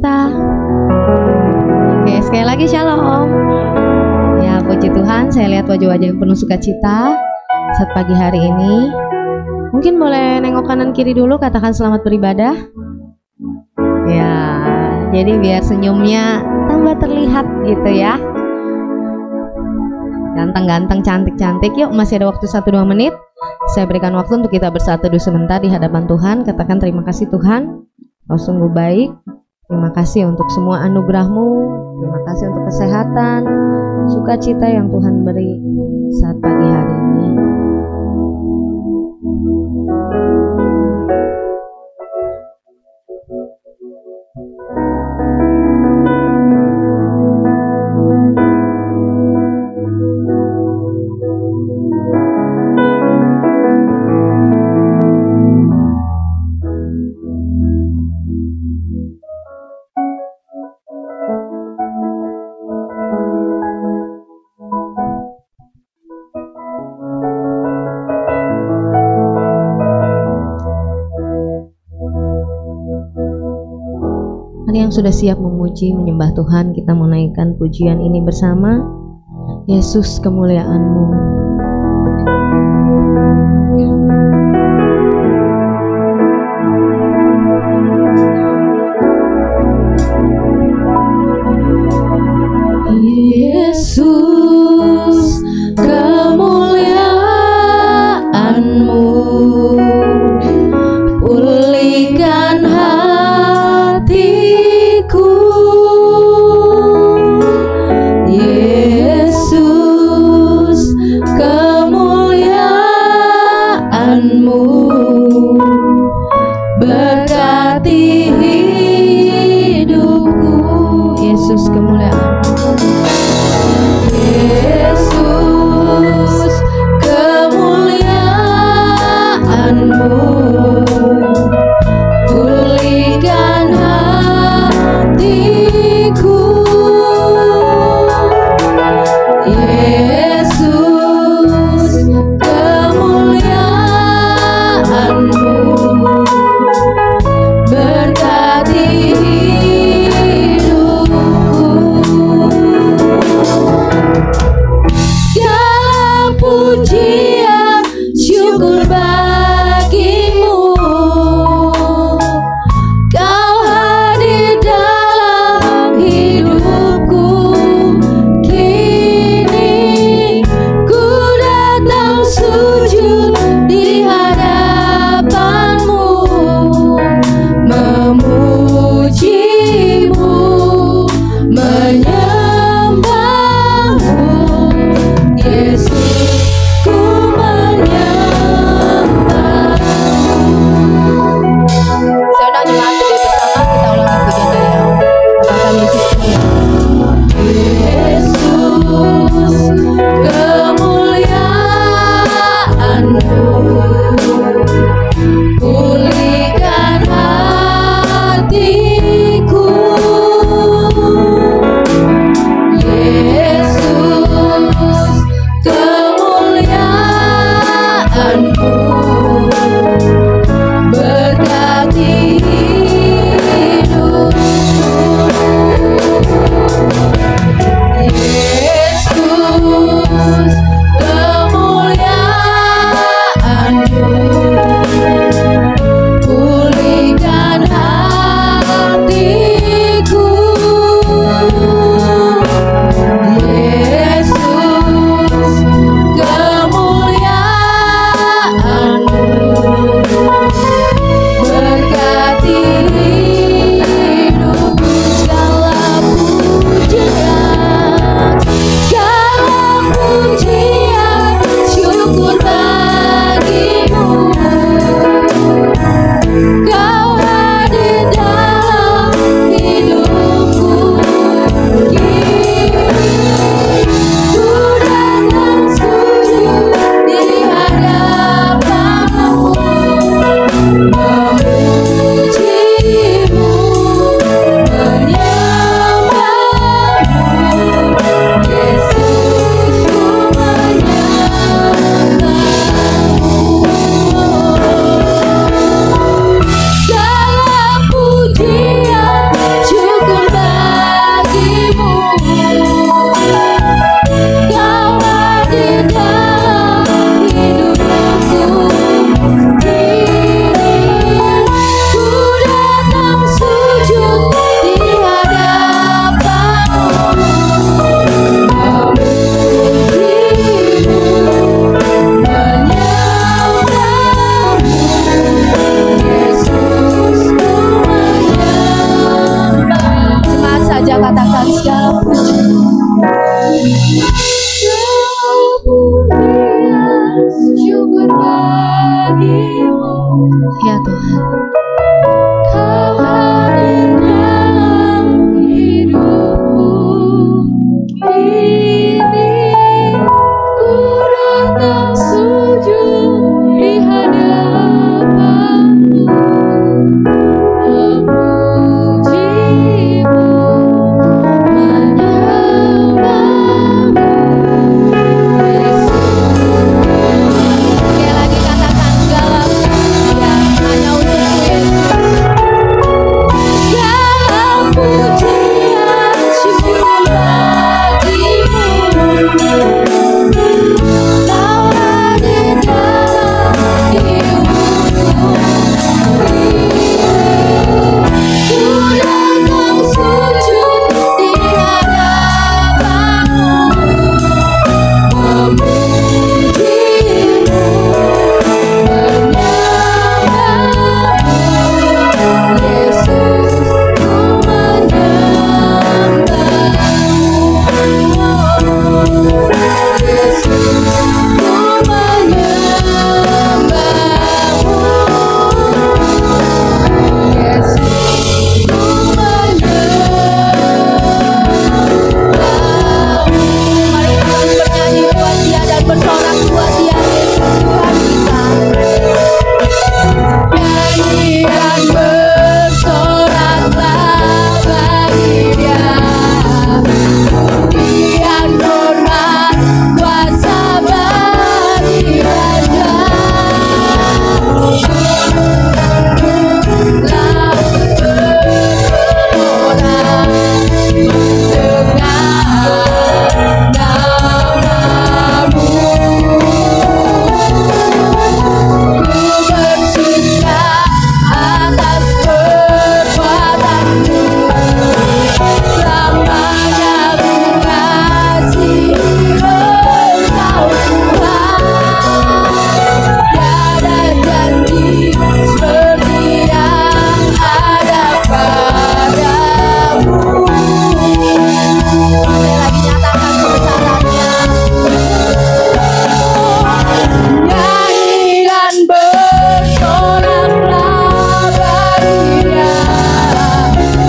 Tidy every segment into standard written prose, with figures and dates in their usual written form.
sukacita. Oke, sekali lagi shalom. Ya, puji Tuhan, saya lihat wajah-wajah yang penuh sukacita saat pagi hari ini. Mungkin boleh nengok kanan kiri dulu, katakan selamat beribadah. Ya, jadi biar senyumnya tambah terlihat gitu ya. Ganteng-ganteng, cantik-cantik. Yuk, masih ada waktu 1-2 menit. Saya berikan waktu untuk kita bersatu dulu sebentar di hadapan Tuhan. Katakan terima kasih Tuhan, Kau sungguh baik. Terima kasih untuk semua anugerah-Mu. Terima kasih untuk kesehatan, sukacita yang Tuhan beri saat pagi hari ini. Yang sudah siap memuji, menyembah Tuhan, kita menaikkan pujian ini bersama. Yesus, kemuliaan-Mu. Yesus, kemuliaan-Mu, pulihkan Yesus, kemuliaan-Mu, berkati hidupku. Yesus, kemuliaan-Mu. Yesus, kemuliaan-Mu, pulihkan hatiku. Yesus, kemuliaan-Mu, berkati hidupku. Segala pujian syukur bagimu, Kau hadir dalam hidupku. Kini ku datang sujud di hadapan-Mu, memuji-Mu, menyembah-Mu. Yesus, ku menyembah-Mu. Saya undang jemaat berdiri bersama, kita ulangi pujian dari awal. Katakan Yesus, Yesus, kemuliaan-Mu, pulihkan hatiku. Yesus, kemuliaan-Mu, berkati hidupku. Yesus, kemuliaan-Mu, pulihkan hatiku. Yesus, kemuliaan-Mu, Ya Tuhan. Kau hadir dalam hidupku, kini ku datang sujud di hadapanmu, memujimu, menyembahmu, Yesus. Sekali lagi katakan segala pujian hanya untukmu Yesus. Segala pujian syukur bagimu, Kau hadir dalam hidupku, ku datang sujud di hadapanmu, memujimu, menyembahmu, Yesus, ku menyembahmu, Yesus, ku menyembahmu, Yesus, ku menyembahmu. Mari kita bernyanyi buat Dia dan bersorak buat Dia, Yesus Tuhan kita. Nyanyi dan bersoraklah bagi Dia, pujian hormat kuasa bagi Raja. Laut bergelora dengan namamu, ku bersuka atas perbuatanmu, selamanya ku kasihi Engkau Tuhan. Tiada janji seperti yang ada padamu. Sekali lagi nyatakan kebesarannya. Nyanyi dan bersoraklah bagi Dia,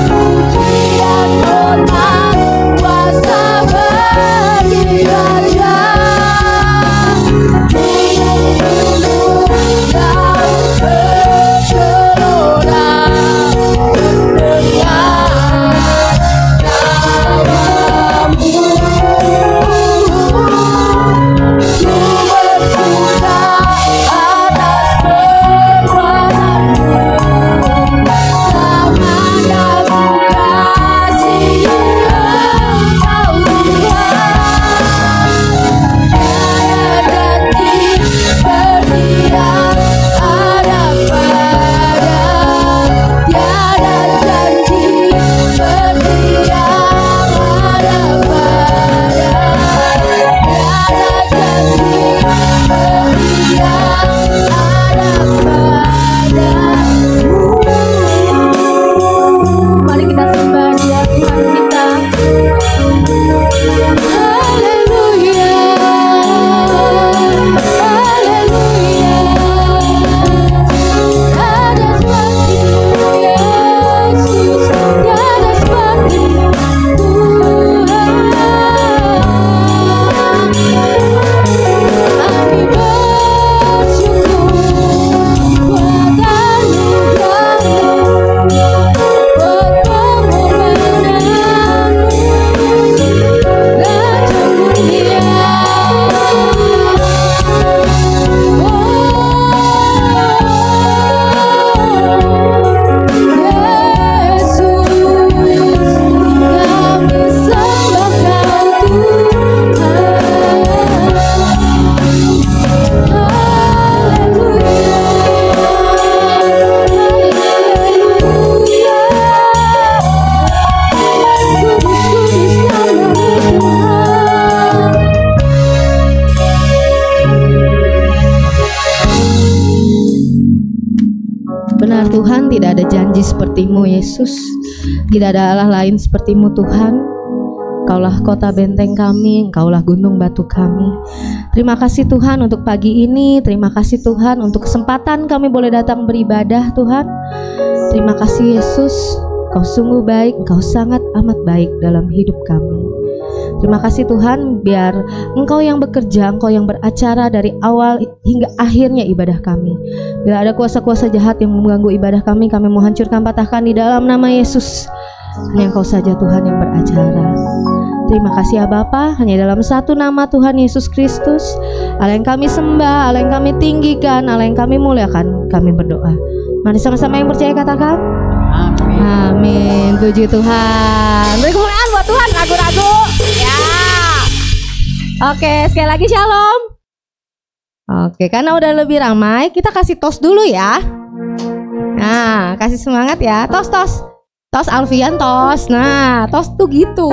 pujian hormat kuasa bagi Raja. Laut bergelora dengan namamu, ku bersuka atas perbuatanmu, selamanya ku kasihi Engkau Tuhan. Tiada janji seperti yang ada pada, tiada janji seperti yang ada pada, tiada janji seperti yang ada padamu. Mari kita sembah Dia Tuhan kita. Haleluya, haleluya, tiada seperti-Mu Yesus, tiada seperti-Mu Tuhan. Kami bersyukur buat anugerah-Mu, buat pengorbanan-Mu dan Benar Tuhan, tidak ada janji seperti-Mu Yesus. Tidak ada Allah lain seperti-Mu Tuhan. Engkaulah kota benteng kami, Engkaulah gunung batu kami. Terima kasih Tuhan untuk pagi ini. Terima kasih Tuhan untuk kesempatan kami boleh datang beribadah Tuhan. Terima kasih Yesus, Engkau sungguh baik, Engkau sangat amat baik dalam hidup kami. Terima kasih Tuhan, biar Engkau yang bekerja, Engkau yang beracara dari awal hingga akhirnya ibadah kami. Bila ada kuasa-kuasa jahat yang mengganggu ibadah kami mau hancurkan, patahkan di dalam nama Yesus. Hanya Engkau saja Tuhan yang beracara. Terima kasih ya Bapa, hanya dalam satu nama Tuhan Yesus Kristus, Allah yang kami sembah, Allah yang kami tinggikan, Allah yang kami muliakan, kami berdoa. Mari sama-sama yang percaya katakan amin. Amin. Puji Tuhan. Beri kemuliaan buat Tuhan, ragu-ragu. Ya. Oke, sekali lagi shalom. Oke, karena udah lebih ramai, kita kasih tos dulu ya. Nah, kasih semangat ya. Tos. Tos Alfian tos. Nah, tos tuh gitu.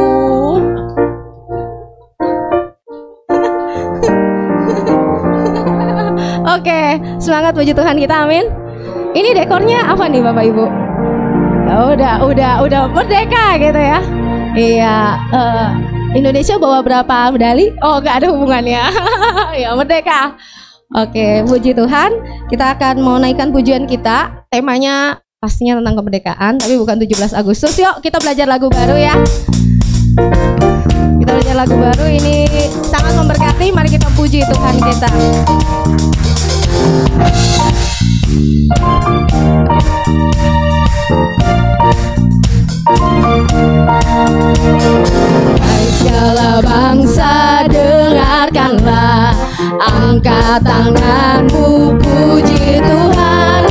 Oke, semangat puji Tuhan kita, amin. Ini dekornya apa nih Bapak Ibu? Ya udah merdeka gitu ya. Iya, Indonesia bawa berapa medali? Oh, nggak ada hubungannya. Ya, merdeka. Oke, puji Tuhan. Kita akan mau naikkan pujian kita. Temanya pastinya tentang kemerdekaan, tapi bukan 17 Agustus. Yuk, kita belajar lagu baru ya. Kita belajar lagu baru, ini sangat memberkati. Mari kita puji Tuhan kita. Hai segala bangsa, dengarkanlah, angkat tanganmu, puji Tuhan.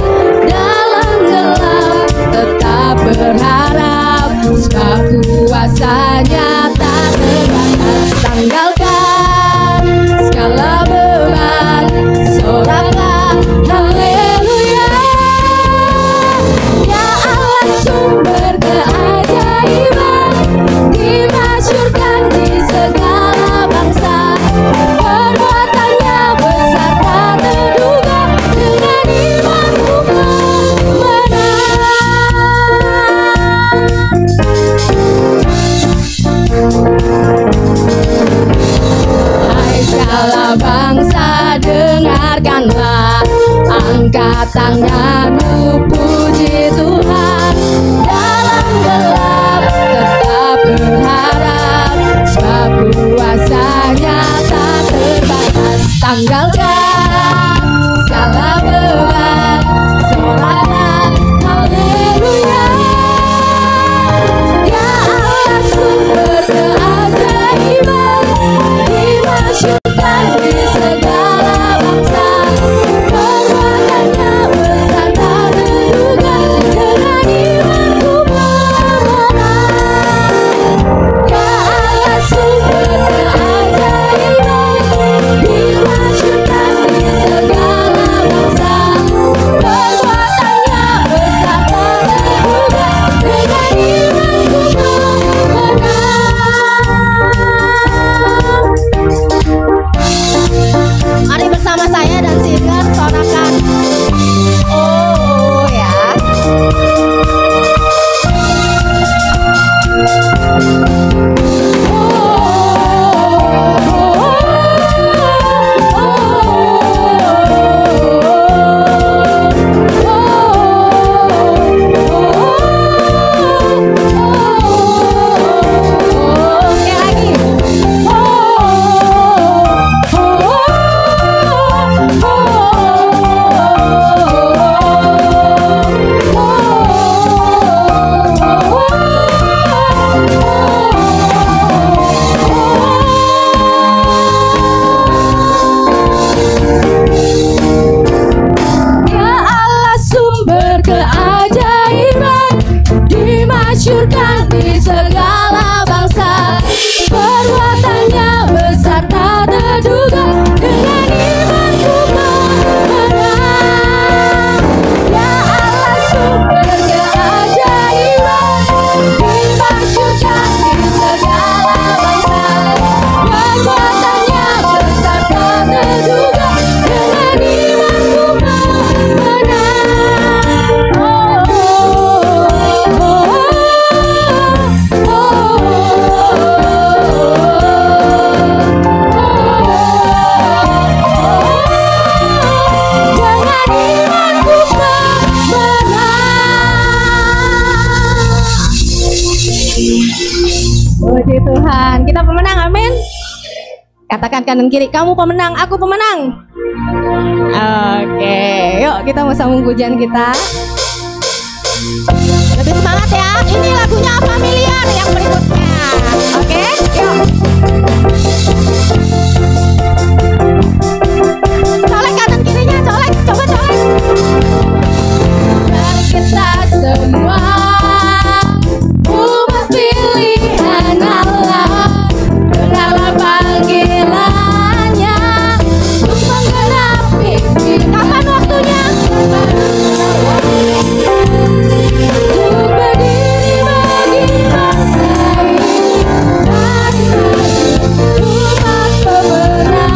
Dalam gelap tetap berharap, sebab kuasa-Nya tak terbatas. Tanggalkan segala beban, soraklah haleluya. Ya Allah sumber keajaiban, dimasyurkan di segala bangsa. Perbuatannya besar tak terduga, dengan imanku menang. Hai segala bangsa, dengarkanlah, angkat tanganmu, puji Tuhan. Dalam gelap tetap berharap, sebab kuasa-Nya tak terbatas. Tanggalkan segala beban, soraklah haleluya. Ya Allah sumber keajaiban, dimasyurkan di segala bangsa. Perbuatannya besar tak terduga, dengan imanku menang. Ya Allah sumber keajaiban, dimasyurkan kita pemenang, amin. Katakan kanan kiri, kamu pemenang, aku pemenang. Oke, yuk kita mau sambung pujian kita. Lebih semangat ya. Ini lagunya familiar yang berikutnya. Oke, yuk. Colek kanan kirinya, colek, coba colek. Dan kita semua umat pilihan Allah, dengarlah panggilannya untuk menggenapi Kapan waktunya? untuk berdiri bagi bangsa ini. Mari umat pemenang.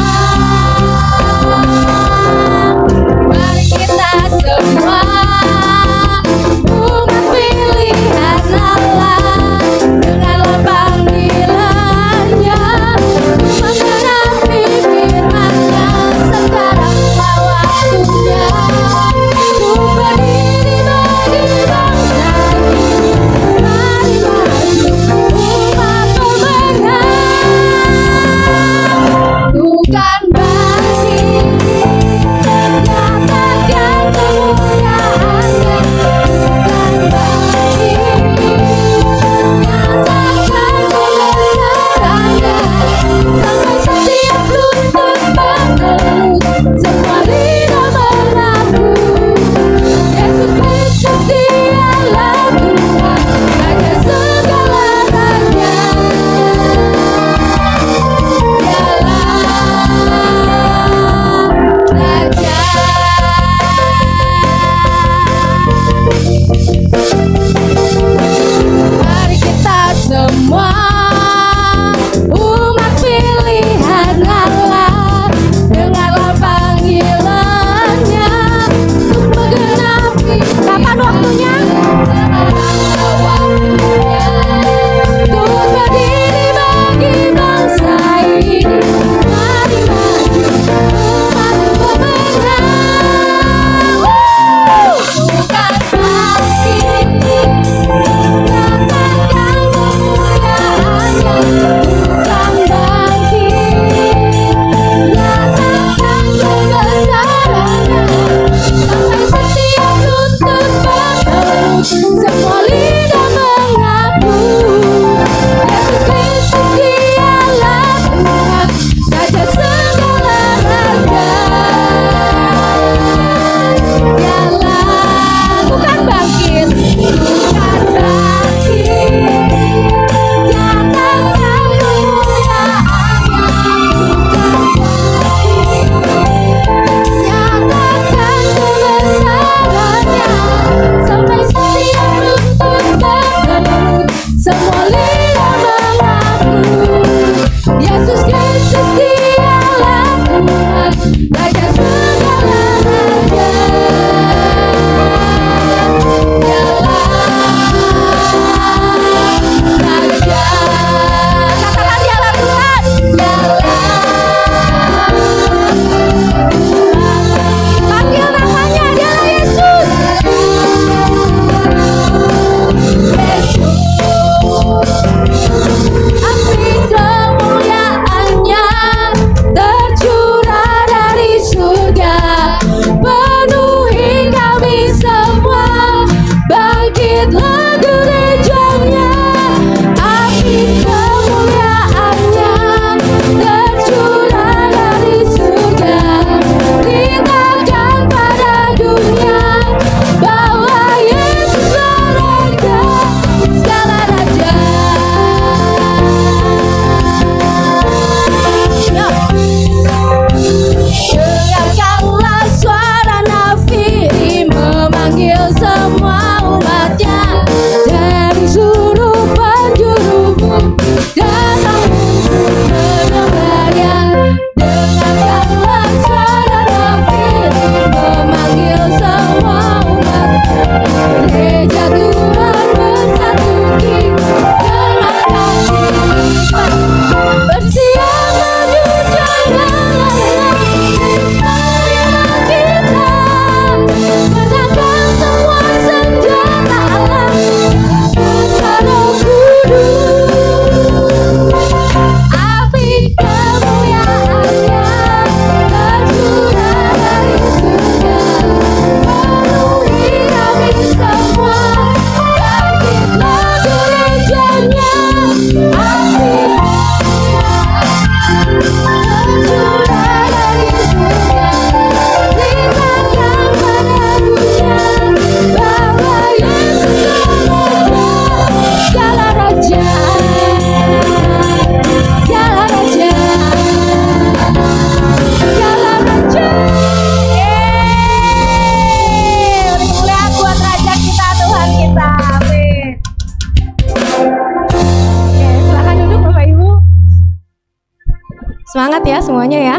ya semuanya ya.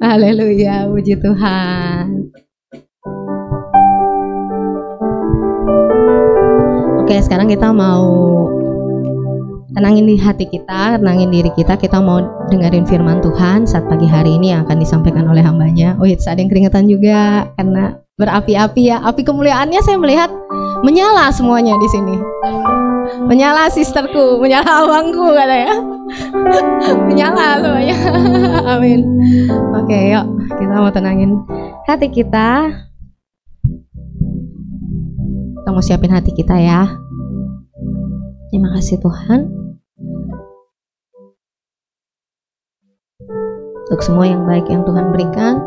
Haleluya, puji Tuhan. Oke, sekarang kita mau tenangin di hati kita, tenangin diri kita. Kita mau dengerin firman Tuhan saat pagi hari ini yang akan disampaikan oleh hambanya. Oh, ada yang keringetan juga karena berapi-api ya. Api kemuliaannya saya melihat menyala semuanya di sini. Menyala sisterku, menyala abangku katanya. Menyala semuanya. Amin. Oke, yuk kita mau tenangin hati kita. Kita mau siapin hati kita ya. Terima kasih Tuhan untuk semua yang baik yang Tuhan berikan.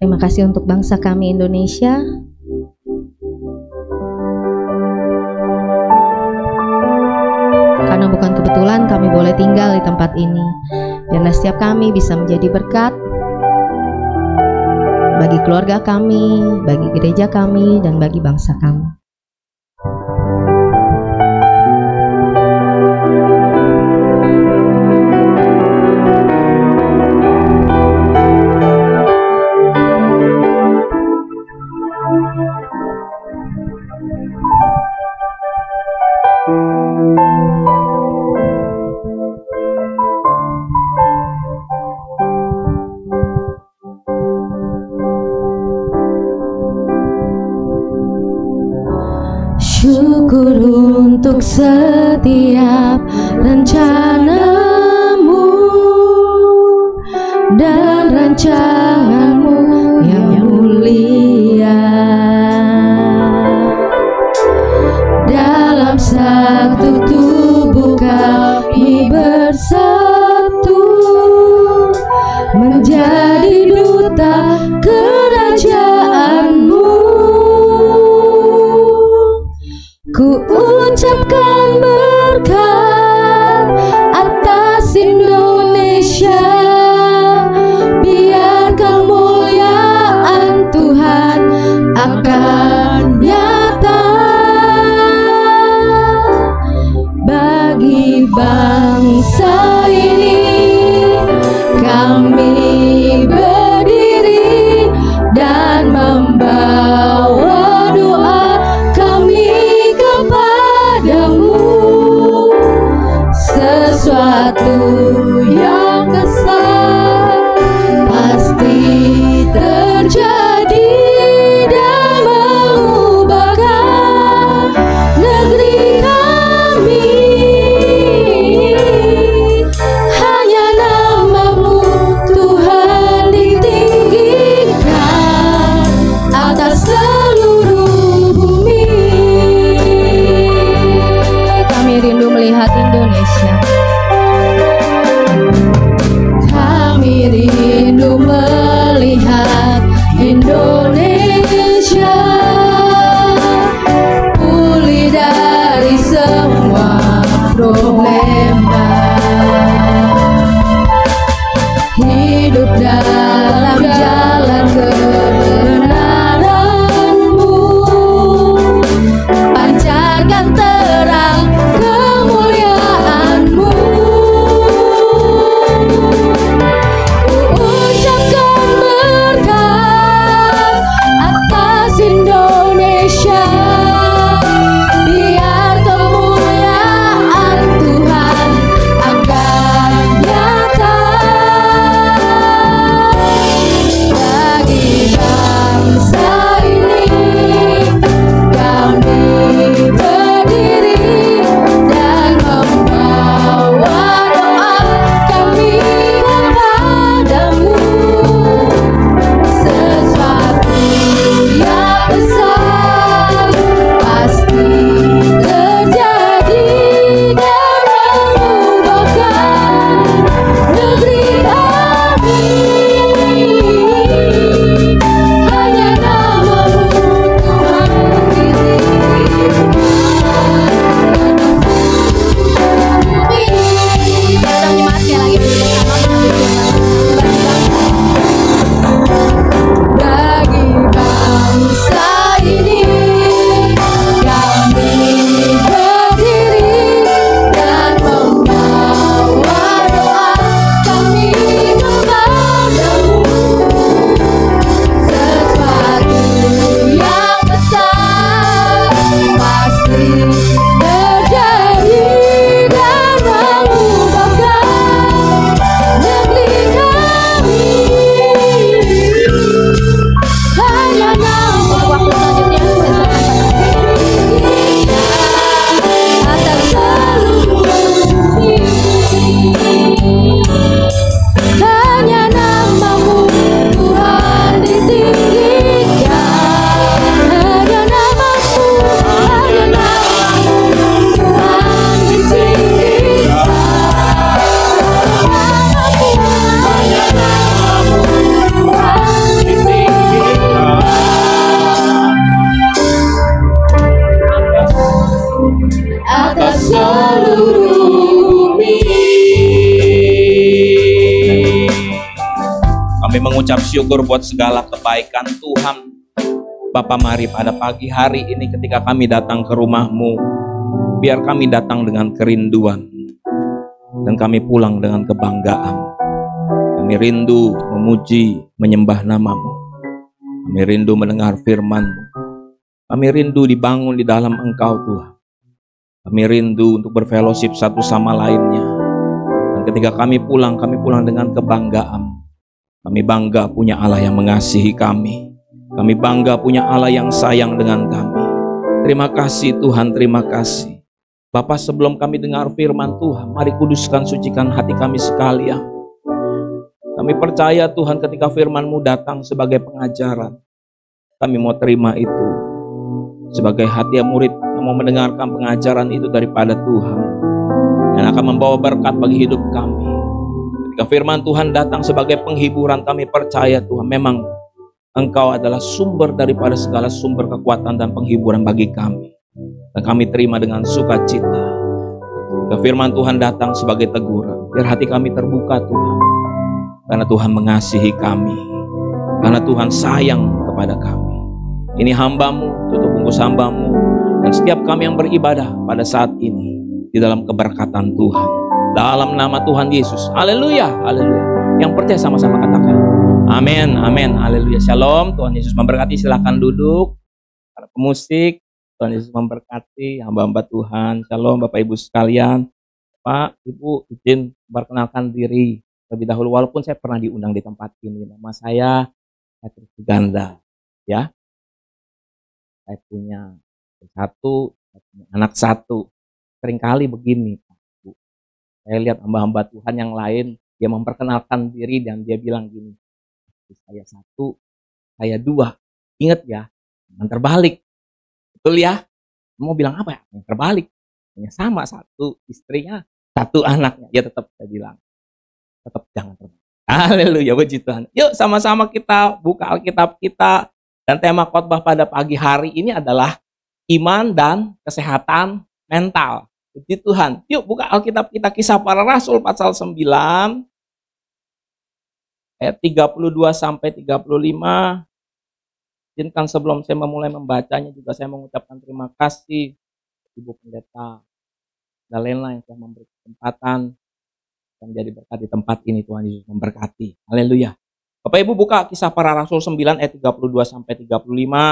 Terima kasih untuk bangsa kami Indonesia. Karena bukan kebetulan kami boleh tinggal di tempat ini. Biarlah setiap kami bisa menjadi berkat bagi keluarga kami, bagi gereja kami, dan bagi bangsa kami. Syukur untuk setiap rencanamu dan rancanganmu yang mulia. Dalam satu tubuh kami bersatu menjadi duta kerajaanmu. Ku ucapkan berkat atas Indonesia, biar kemuliaan Tuhan akan nyata bagi bangsa ini. Kami berdiri dan membawa doa kami kepadamu. Sesuatu yang besar pasti terjadi dan mengubahkan negeri kami. Hanya namamu Tuhan ditinggikan atas seluruh bumi. Kami rindu melihat Indonesia. Kami rindu melihat Indonesia pulih dari semua problema, hidup dalam jalan kebenaran-Mu, pancarkan terang kemuliaan-Mu. Ku ucapkan berkat atas Indonesia, biar kemuliaan Tuhan akan nyata bersyukur buat segala kebaikan Tuhan. Bapa, mari pada pagi hari ini ketika kami datang ke rumah-Mu, biar kami datang dengan kerinduan dan kami pulang dengan kebanggaan. Kami rindu memuji, menyembah nama-Mu. Kami rindu mendengar firman-Mu. Kami rindu dibangun di dalam Engkau Tuhan. Kami rindu untuk berfellowship satu sama lainnya. Dan ketika kami pulang dengan kebanggaan. Kami bangga punya Allah yang mengasihi kami. Kami bangga punya Allah yang sayang dengan kami. Terima kasih Tuhan, terima kasih. Bapa, sebelum kami dengar firman Tuhan, mari kuduskan, sucikan hati kami sekalian. Kami percaya Tuhan ketika firman-Mu datang sebagai pengajaran, kami mau terima itu sebagai hati yang murid yang mau mendengarkan pengajaran itu daripada Tuhan, yang akan membawa berkat bagi hidup kami. Ketika firman Tuhan datang sebagai penghiburan, kami percaya Tuhan, memang Engkau adalah sumber daripada segala sumber kekuatan dan penghiburan bagi kami. Dan kami terima dengan sukacita. Ketika firman Tuhan datang sebagai teguran, biar hati kami terbuka Tuhan. Karena Tuhan mengasihi kami. Karena Tuhan sayang kepada kami. Ini hamba-Mu, tutup bungkus hamba-Mu. Dan setiap kami yang beribadah pada saat ini, di dalam keberkatan Tuhan. Dalam nama Tuhan Yesus. Haleluya, haleluya. Yang percaya sama-sama katakan amin, amin, haleluya. Shalom, Tuhan Yesus memberkati. Silakan duduk. Para pemusik, Tuhan Yesus memberkati. Hamba-hamba Tuhan. Shalom Bapak Ibu sekalian. Pak, Ibu izin memperkenalkan diri lebih dahulu. Walaupun saya pernah diundang di tempat ini. Nama saya Petrus Suganda. Ya, saya punya anak satu. Seringkali begini, saya lihat hamba-hamba Tuhan yang lain, dia memperkenalkan diri dan dia bilang gini, saya satu, saya dua. Ingat ya, jangan terbalik. Betul ya? Mau bilang apa ya? Yang terbalik. Yang sama, satu istrinya, satu anaknya. Ya tetap saya bilang, tetap jangan terbalik. Haleluya, puji Tuhan. Yuk sama-sama kita buka Alkitab kita. Dan tema khotbah pada pagi hari ini adalah iman dan kesehatan mental. Puji Tuhan. Yuk buka Alkitab kita, Kisah Para Rasul pasal 9 ayat 32 sampai 35. Izinkan sebelum saya memulai membacanya juga saya mengucapkan terima kasih Ibu Pendeta Dalena yang telah memberi kesempatan dan menjadi berkat di tempat ini. Tuhan Yesus memberkati. Haleluya. Bapak Ibu buka Kisah Para Rasul 9 ayat 32 sampai 35.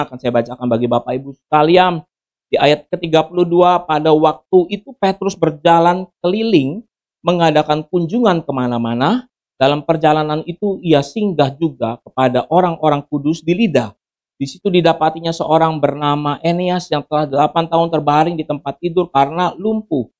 Akan saya bacakan bagi Bapak Ibu sekalian. Di ayat ke-32, pada waktu itu Petrus berjalan keliling, mengadakan kunjungan kemana-mana. Dalam perjalanan itu ia singgah juga kepada orang-orang kudus di Lida. Di situ didapatinya seorang bernama Eneas yang telah 8 tahun terbaring di tempat tidur karena lumpuh.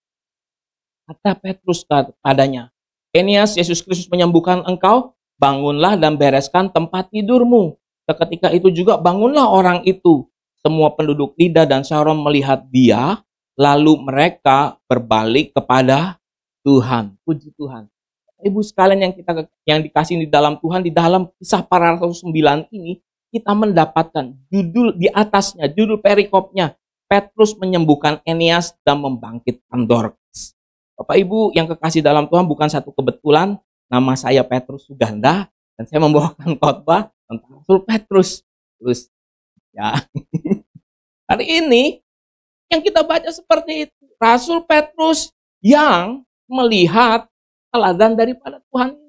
Kata Petrus kepadanya, Eneas, Yesus Kristus menyembuhkan engkau, bangunlah dan bereskan tempat tidurmu. Seketika itu juga bangunlah orang itu. Semua penduduk Lida dan Saron melihat dia, lalu mereka berbalik kepada Tuhan. Puji Tuhan. Ibu sekalian yang dikasih di dalam Tuhan, di dalam Kisah Para Rasul 9 ini, kita mendapatkan judul di atasnya, judul perikopnya, Petrus menyembuhkan Eneas dan membangkitkan Dorcas. Bapak Ibu yang kekasih dalam Tuhan, bukan satu kebetulan, nama saya Petrus Suganda, dan saya membawakan khotbah tentang Rasul Petrus. Terus, ya, hari ini yang kita baca seperti itu. Rasul Petrus yang melihat teladan daripada Tuhan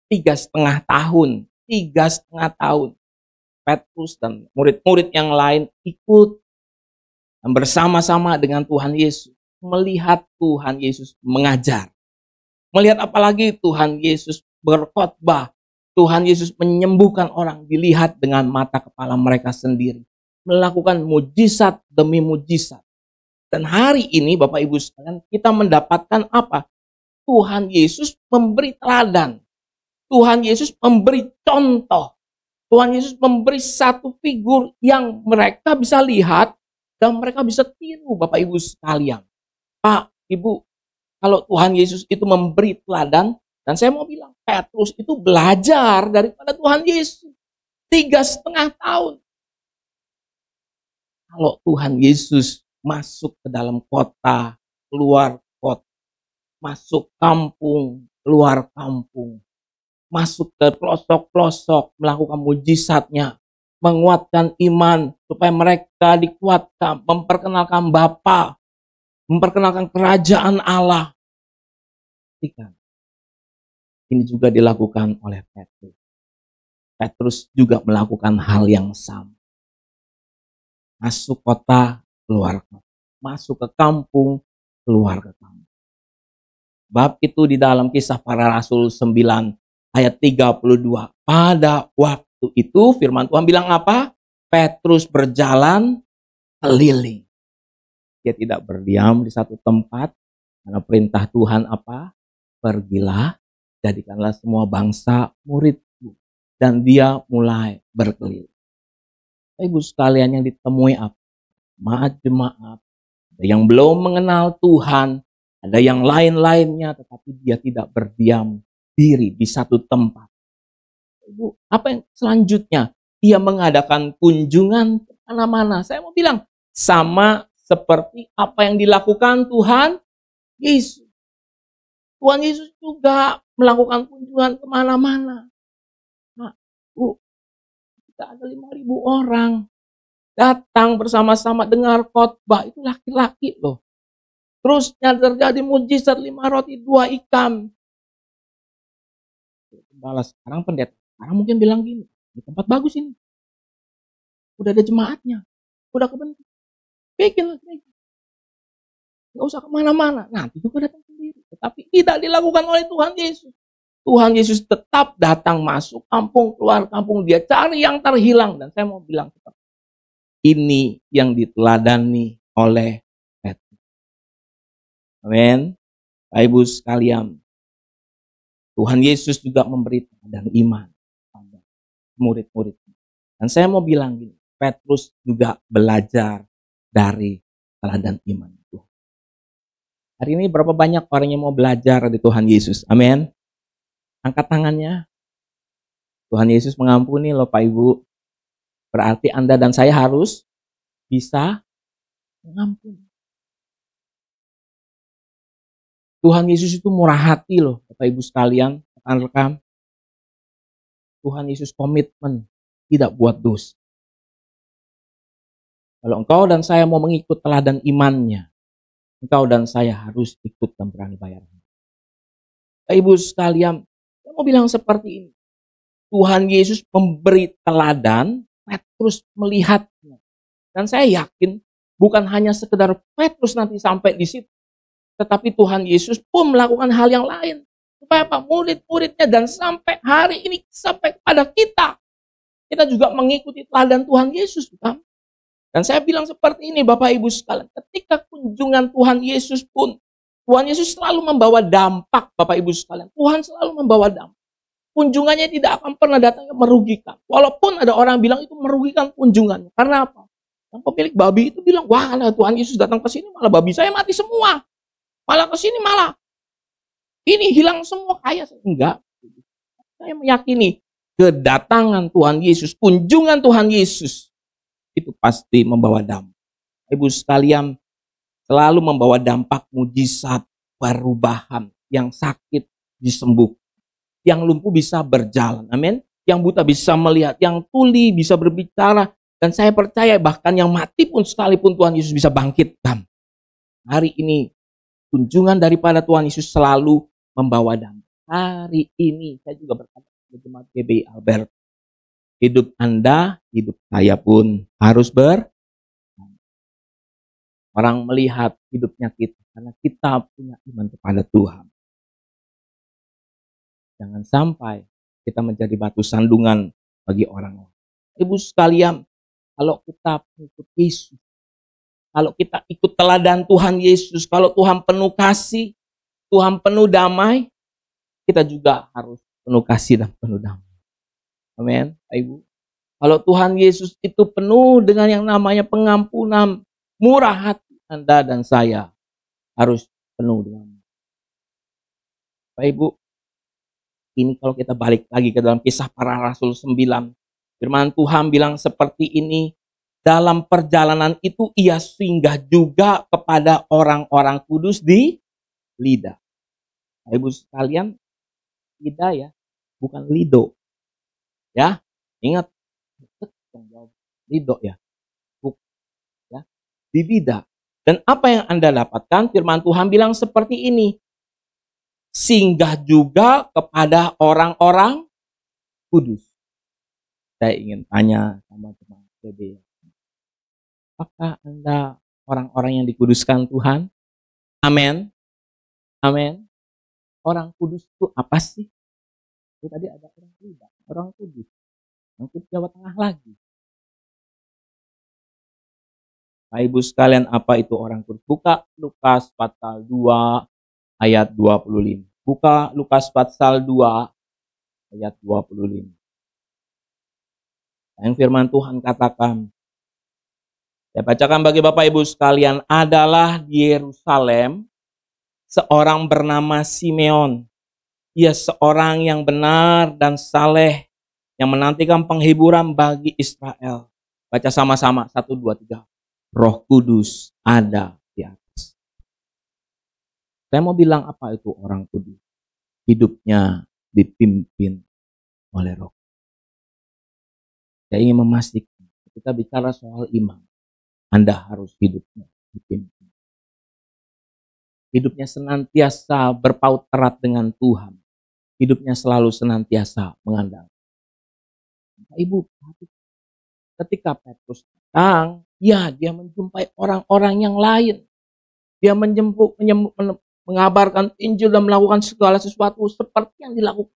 3,5 tahun. 3,5 tahun. Petrus dan murid-murid yang lain ikut dan bersama-sama dengan Tuhan Yesus. Melihat Tuhan Yesus mengajar. Melihat apalagi Tuhan Yesus berkhotbah. Tuhan Yesus menyembuhkan orang, dilihat dengan mata kepala mereka sendiri. Melakukan mujizat demi mujizat. Dan hari ini Bapak Ibu sekalian, kita mendapatkan apa? Tuhan Yesus memberi teladan. Tuhan Yesus memberi contoh. Tuhan Yesus memberi satu figur yang mereka bisa lihat dan mereka bisa tiru Bapak Ibu sekalian. Pak, Ibu, kalau Tuhan Yesus itu memberi teladan, dan saya mau bilang, Petrus itu belajar daripada Tuhan Yesus. 3,5 tahun. Kalau Tuhan Yesus masuk ke dalam kota, keluar kota, masuk kampung, keluar kampung, masuk ke pelosok-pelosok, melakukan mujizatnya, menguatkan iman, supaya mereka dikuatkan, memperkenalkan Bapa, memperkenalkan kerajaan Allah. Ini juga dilakukan oleh Petrus. Petrus juga melakukan hal yang sama. Masuk kota, keluar kota. Masuk ke kampung, keluar ke kampung. Bab itu di dalam Kisah Para Rasul 9 ayat 32. Pada waktu itu firman Tuhan bilang apa? Petrus berjalan keliling. Dia tidak berdiam di satu tempat. Karena perintah Tuhan apa? Pergilah, jadikanlah semua bangsa muridku. Dan dia mulai berkeliling. Ibu sekalian yang ditemui apa? Jemaat. Ada yang belum mengenal Tuhan. Ada yang lain-lainnya, tetapi dia tidak berdiam diri di satu tempat. Ibu, apa yang selanjutnya? Ia mengadakan kunjungan ke mana-mana. Saya mau bilang, sama seperti apa yang dilakukan Tuhan Yesus. Tuhan Yesus juga melakukan kunjungan kemana-mana. Nah, Bu, kita ada 5.000 orang. Datang bersama-sama dengar khotbah. Itu laki-laki loh. Terusnya terjadi mujizat 5 roti 2 ikan. Balas sekarang pendeta. Sekarang mungkin bilang gini. Di tempat bagus ini. Udah ada jemaatnya. Udah kebentuk. Bikin. Gak usah kemana-mana. Nanti juga datang sendiri. Tetapi tidak dilakukan oleh Tuhan Yesus. Tuhan Yesus tetap datang masuk kampung, keluar kampung. Dia cari yang terhilang. Dan saya mau bilang seperti ini yang diteladani oleh Petrus. Amin. Bapak Ibu sekalian. Tuhan Yesus juga memberi teladan iman pada murid-muridnya. Dan saya mau bilang gini. Petrus juga belajar dari teladan iman Tuhan. Hari ini berapa banyak orang yang mau belajar dari Tuhan Yesus? Amin. Angkat tangannya. Tuhan Yesus mengampuni loh Pak Ibu. Berarti Anda dan saya harus bisa mengampuni. Tuhan Yesus itu murah hati loh Bapak Ibu sekalian. Rekan-rekan. Tuhan Yesus komitmen tidak buat dosa. Kalau engkau dan saya mau mengikut teladan imannya, engkau dan saya harus ikut dan berani bayar. Bapak Ibu sekalian, saya mau bilang seperti ini. Tuhan Yesus memberi teladan, Petrus melihatnya. Dan saya yakin bukan hanya sekedar Petrus nanti sampai di situ. Tetapi Tuhan Yesus pun melakukan hal yang lain. Supaya apa? Murid-muridnya dan sampai hari ini, sampai kepada kita. Kita juga mengikuti teladan Tuhan Yesus. Bukan? Dan saya bilang seperti ini Bapak Ibu sekalian. Ketika kunjungan Tuhan Yesus pun, Tuhan Yesus selalu membawa dampak Bapak Ibu sekalian. Tuhan selalu membawa dampak. Kunjungannya tidak akan pernah datang yang merugikan. Walaupun ada orang bilang itu merugikan kunjungannya. Karena apa? Yang pemilik babi itu bilang, wah Tuhan Yesus datang ke sini malah babi saya mati semua. Malah ke sini malah ini hilang semua kaya. Enggak. Saya meyakini kedatangan Tuhan Yesus, kunjungan Tuhan Yesus itu pasti membawa dampak. Ibu sekalian, selalu membawa dampak mujizat, perubahan. Yang sakit disembuhkan. Yang lumpuh bisa berjalan. Amin. Yang buta bisa melihat. Yang tuli bisa berbicara. Dan saya percaya bahkan yang mati pun sekalipun Tuhan Yesus bisa bangkitkan. Hari ini kunjungan daripada Tuhan Yesus selalu membawa dampak. Hari ini saya juga berkata kepada jemaat GBI Albert. Hidup Anda, hidup saya pun harus orang melihat hidupnya kita. Karena kita punya iman kepada Tuhan. Jangan sampai kita menjadi batu sandungan bagi orang lain. Ibu sekalian, kalau kita ikut Yesus, kalau kita ikut teladan Tuhan Yesus, kalau Tuhan penuh kasih, Tuhan penuh damai, kita juga harus penuh kasih dan penuh damai. Amin, Ibu. Kalau Tuhan Yesus itu penuh dengan yang namanya pengampunan, murah hati, Anda dan saya harus penuh dengan. Bapak Ibu, ini kalau kita balik lagi ke dalam Kisah Para Rasul 9, firman Tuhan bilang seperti ini, dalam perjalanan itu ia singgah juga kepada orang-orang kudus di Lida. Ibu sekalian, Lida ya, bukan lido. Ya, ingat. Lido ya. Ya, bibida. Dan apa yang Anda dapatkan? Firman Tuhan bilang seperti ini. Singgah juga kepada orang-orang kudus. Saya ingin tanya sama teman PB. Apakah Anda orang-orang yang dikuduskan Tuhan? Amin. Amin. Orang kudus itu apa sih? Itu tadi ada orang kudus. Yang kudus Jawa Tengah lagi. Bapak Ibu sekalian, apa itu orang kudus? Buka Lukas pasal 2 ayat 25. Buka Lukas pasal 2 ayat 25. Yang firman Tuhan katakan, saya bacakan bagi Bapak Ibu sekalian, adalah di Yerusalem seorang bernama Simeon. Ia seorang yang benar dan saleh, yang menantikan penghiburan bagi Israel. Baca sama-sama, 1, 2, 3. Roh Kudus ada di atas. Saya mau bilang apa itu orang kudus? Hidupnya dipimpin oleh Roh. Saya ingin memastikan, ketika bicara soal iman, Anda harus hidupnya dipimpin. Hidupnya senantiasa berpaut erat dengan Tuhan. Hidupnya selalu senantiasa mengandalkan. Ibu, ketika Petrus datang, ya dia menjumpai orang-orang yang lain. Dia mengabarkan Injil dan melakukan segala sesuatu seperti yang dilakukan.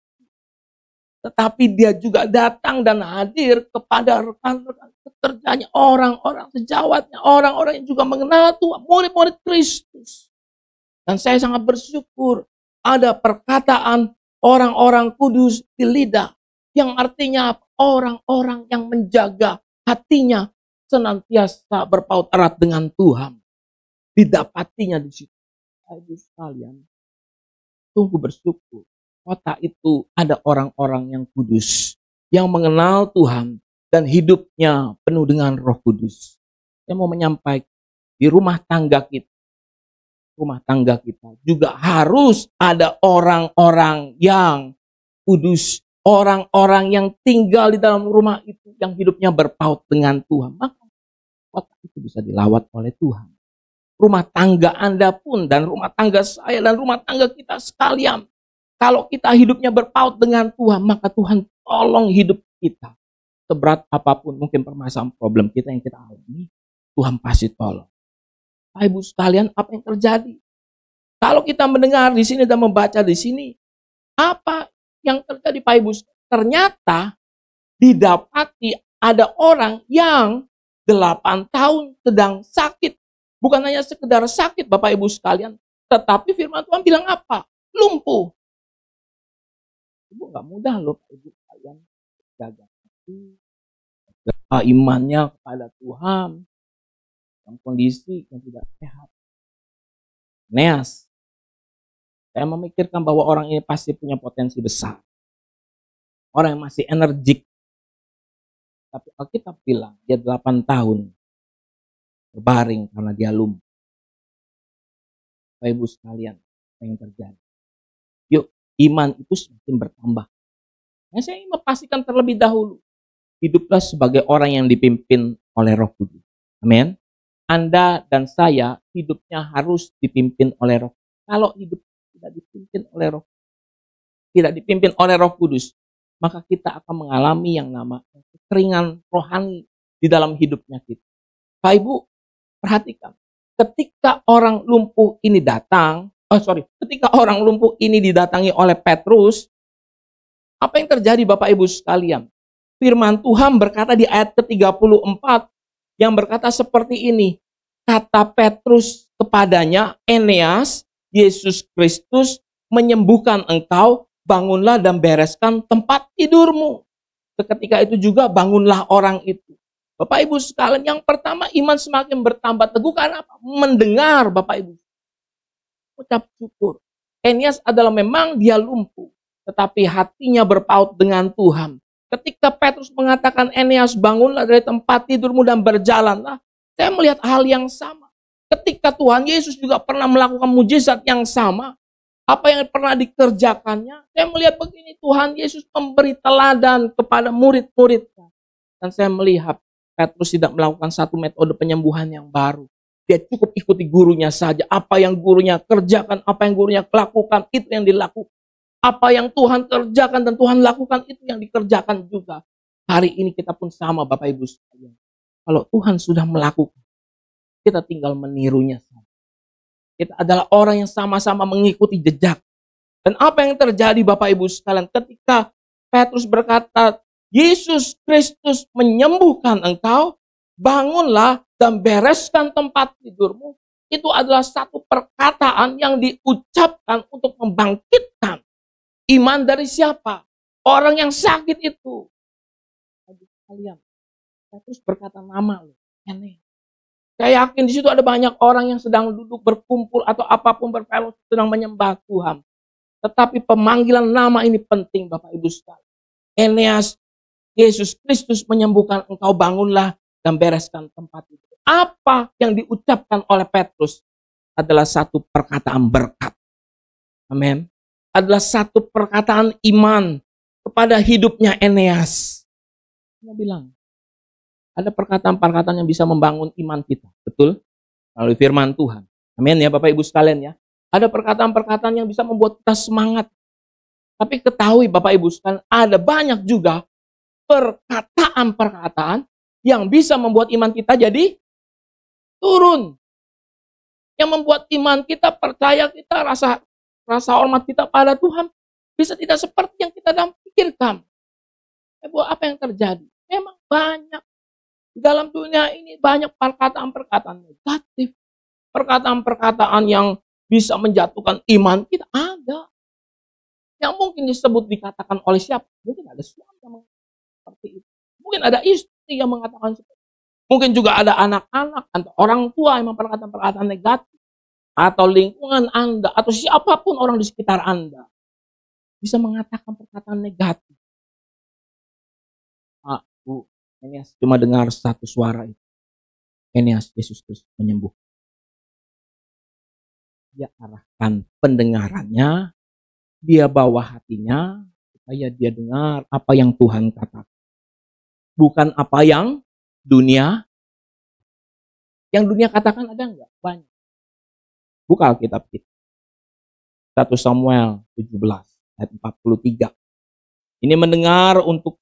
Tetapi dia juga datang dan hadir kepada rekan-rekan pekerjanya, orang-orang sejawatnya, orang-orang yang juga mengenal Tuhan, murid-murid Kristus. Dan saya sangat bersyukur ada perkataan orang-orang kudus di lidah, yang artinya orang-orang yang menjaga hatinya senantiasa berpaut erat dengan Tuhan. Didapatinya di situ. Ibu sekalian, tunggu bersyukur. Kota itu ada orang-orang yang kudus, yang mengenal Tuhan dan hidupnya penuh dengan Roh Kudus. Saya mau menyampaikan, di rumah tangga kita juga harus ada orang-orang yang kudus, orang-orang yang tinggal di dalam rumah itu yang hidupnya berpaut dengan Tuhan. Maka kota itu bisa dilawat oleh Tuhan. Rumah tangga Anda pun dan rumah tangga saya dan rumah tangga kita sekalian, kalau kita hidupnya berpaut dengan Tuhan, maka Tuhan tolong hidup kita. Seberat apapun mungkin permasalahan problem kita yang kita alami, Tuhan pasti tolong. Bapak Ibu sekalian, apa yang terjadi? Kalau kita mendengar di sini dan membaca di sini, apa yang terjadi Pak Ibu? Ternyata didapati ada orang yang 8 tahun sedang sakit. Bukan hanya sekedar sakit Bapak Ibu sekalian, tetapi firman Tuhan bilang apa? Lumpuh. Ibu gak mudah loh Pak Ibu sekalian jaga hati, jaga imannya kepada Tuhan dalam kondisi yang tidak sehat. Neas, saya memikirkan bahwa orang ini pasti punya potensi besar. Orang yang masih energik. Tapi Alkitab bilang dia 8 tahun berbaring karena dia lumpuh. Bapak Ibu sekalian, apa yang terjadi? Yuk, iman itu semakin bertambah. Nah, saya ingin memastikan terlebih dahulu, hiduplah sebagai orang yang dipimpin oleh Roh Kudus. Amin. Anda dan saya hidupnya harus dipimpin oleh Roh. Kalau hidup tidak dipimpin oleh Roh Kudus, maka kita akan mengalami yang namanya kekeringan rohani di dalam hidupnya kita. Bapak Ibu, perhatikan, ketika orang lumpuh ini didatangi oleh Petrus, apa yang terjadi Bapak Ibu sekalian? Firman Tuhan berkata di ayat ke-34 yang berkata seperti ini. Kata Petrus kepadanya, Eneas, Yesus Kristus menyembuhkan engkau, bangunlah dan bereskan tempat tidurmu. Seketika itu juga bangunlah orang itu. Bapak Ibu sekalian, yang pertama iman semakin bertambah teguh karena apa? Mendengar Bapak Ibu. Ucap syukur. Eneas adalah memang dia lumpuh, tetapi hatinya berpaut dengan Tuhan. Ketika Petrus mengatakan Eneas bangunlah dari tempat tidurmu dan berjalanlah, saya melihat hal yang sama. Ketika Tuhan Yesus juga pernah melakukan mujizat yang sama, Apa yang pernah dikerjakannya. Saya melihat begini, Tuhan Yesus memberi teladan kepada murid-muridnya. Dan saya melihat Petrus tidak melakukan satu metode penyembuhan yang baru. Dia cukup ikuti gurunya saja. Apa yang gurunya kerjakan, apa yang gurunya lakukan, itu yang dilakukan. Apa yang Tuhan kerjakan dan Tuhan lakukan, itu yang dikerjakan juga. Hari ini kita pun sama Bapak Ibu sekalian. Kalau Tuhan sudah melakukan, kita tinggal menirunya saja. Kita adalah orang yang sama-sama mengikuti jejak. Dan apa yang terjadi Bapak Ibu sekalian ketika Petrus berkata, Yesus Kristus menyembuhkan engkau, bangunlah dan bereskan tempat tidurmu. Itu adalah satu perkataan yang diucapkan untuk membangkitkan iman dari siapa? Orang yang sakit itu. Kalian, Petrus berkata nama loh, aneh. Saya yakin di situ ada banyak orang yang sedang duduk berkumpul atau apapun berfellowship sedang menyembah Tuhan. Tetapi pemanggilan nama ini penting Bapak Ibu sekalian. Eneas, Yesus Kristus menyembuhkan engkau, bangunlah dan bereskan tempat itu. Apa yang diucapkan oleh Petrus adalah satu perkataan berkat. Amin. Adalah satu perkataan iman kepada hidupnya Eneas. Dia bilang, ada perkataan-perkataan yang bisa membangun iman kita. Betul? Melalui firman Tuhan. Amin ya Bapak Ibu sekalian ya. Ada perkataan-perkataan yang bisa membuat kita semangat. Tapi ketahui Bapak Ibu sekalian, ada banyak juga perkataan-perkataan yang bisa membuat iman kita jadi turun. Yang membuat iman kita, percaya kita, rasa hormat kita pada Tuhan bisa tidak seperti yang kita pikirkan. Apa yang terjadi? Memang banyak. Di dalam dunia ini banyak perkataan-perkataan negatif. Perkataan-perkataan yang bisa menjatuhkan iman kita ada. Yang mungkin dikatakan oleh siapa? Mungkin ada suami yang mengatakan seperti itu. Mungkin ada istri yang mengatakan seperti itu. Mungkin juga ada anak-anak atau orang tua yang memperkatakan perkataan negatif. Atau lingkungan Anda, atau siapapun orang di sekitar Anda. Bisa mengatakan perkataan negatif. Bu, Eneas cuma dengar satu suara itu. Eneas, Yesus Kristus menyembuh. Dia arahkan pendengarannya, dia bawa hatinya, supaya dia dengar apa yang Tuhan katakan. Bukan apa yang dunia. Yang dunia katakan ada enggak? Banyak. Buka Alkitab kita. 1 Samuel 17 ayat 43. Ini mendengar untuk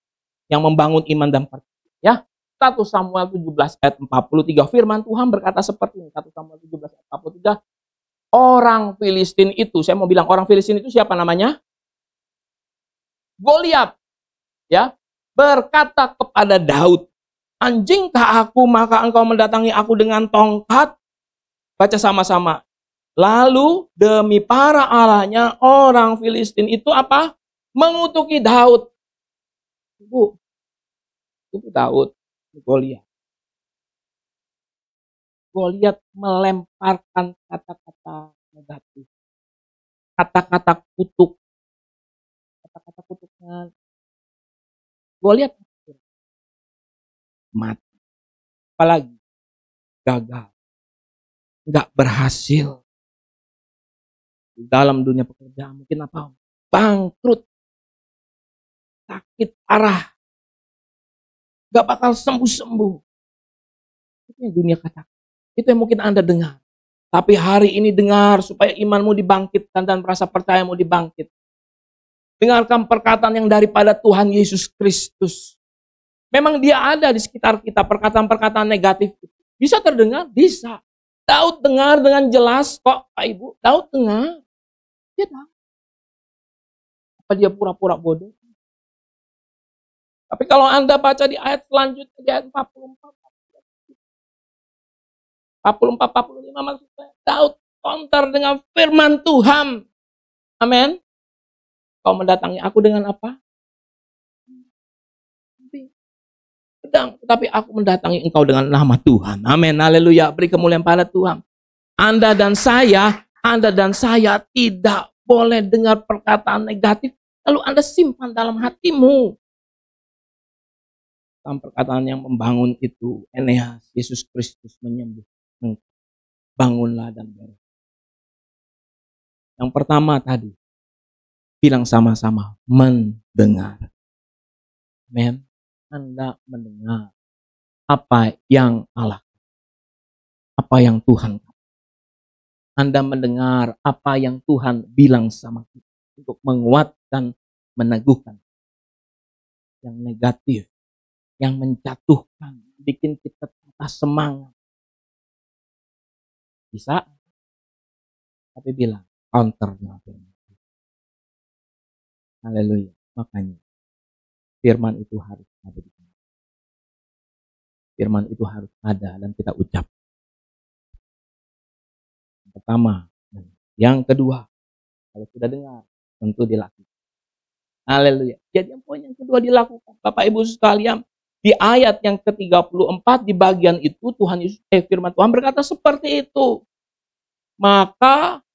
yang membangun iman dan percaya. Ya, 1 Samuel 17 ayat 43. Firman Tuhan berkata seperti ini. 1 Samuel 17 ayat 43. Orang Filistin itu, saya mau bilang orang Filistin itu siapa namanya? Goliat. Ya, berkata kepada Daud, anjingkah aku maka engkau mendatangi aku dengan tongkat? Baca sama-sama. Lalu demi para allahnya orang Filistin itu apa? Mengutuki Daud. Ibu, itu Daud, Goliat. Goliat melemparkan kata-kata negatif, kata-kata kutuk, kata-kata kutuknya. Goliat mati, apalagi gagal, nggak berhasil dalam dunia pekerjaan, mungkin apa? Bangkrut, sakit parah. Gak bakal sembuh-sembuh. Itu yang dunia katakan. Itu yang mungkin Anda dengar. Tapi hari ini dengar supaya imanmu dibangkitkan dan rasa percayamu dibangkit. Dengarkan perkataan yang daripada Tuhan Yesus Kristus. Memang dia ada di sekitar kita, perkataan-perkataan negatif. Bisa terdengar? Bisa. Daud dengar dengan jelas kok, Pak Ibu. Daud dengar. Dia tahu. Apa dia pura-pura bodoh? Tapi kalau Anda baca di ayat selanjutnya, di ayat 44, 45 maksudnya, Daud counter dengan firman Tuhan. Amin. Kau mendatangi aku dengan apa? Pedang. Tetapi aku mendatangi engkau dengan nama Tuhan. Amin. Haleluya. Beri kemuliaan pada Tuhan. Anda dan saya tidak boleh dengar perkataan negatif, lalu Anda simpan dalam hatimu. Perkataan yang membangun itu, Eneas, Yesus Kristus menyembuh. Bangunlah dan beres. Yang pertama tadi, bilang sama-sama, mendengar. Amen. Anda mendengar apa yang Allah, apa yang Tuhan. Anda mendengar apa yang Tuhan bilang sama kita untuk menguatkan, meneguhkan. Yang negatif, yang menjatuhkan, bikin kita patah semangat. Bisa, tapi bilang counter dengan firman. Haleluya. Makanya firman itu harus ada di sana. Firman itu harus ada dan kita ucap. Yang pertama. Yang kedua, kalau sudah dengar, tentu dilakukan. Haleluya. Jadi yang poin yang kedua dilakukan. Bapak Ibu sekalian, di ayat yang ke-34 di bagian itu Tuhan Yesus, firman Tuhan berkata seperti itu. Maka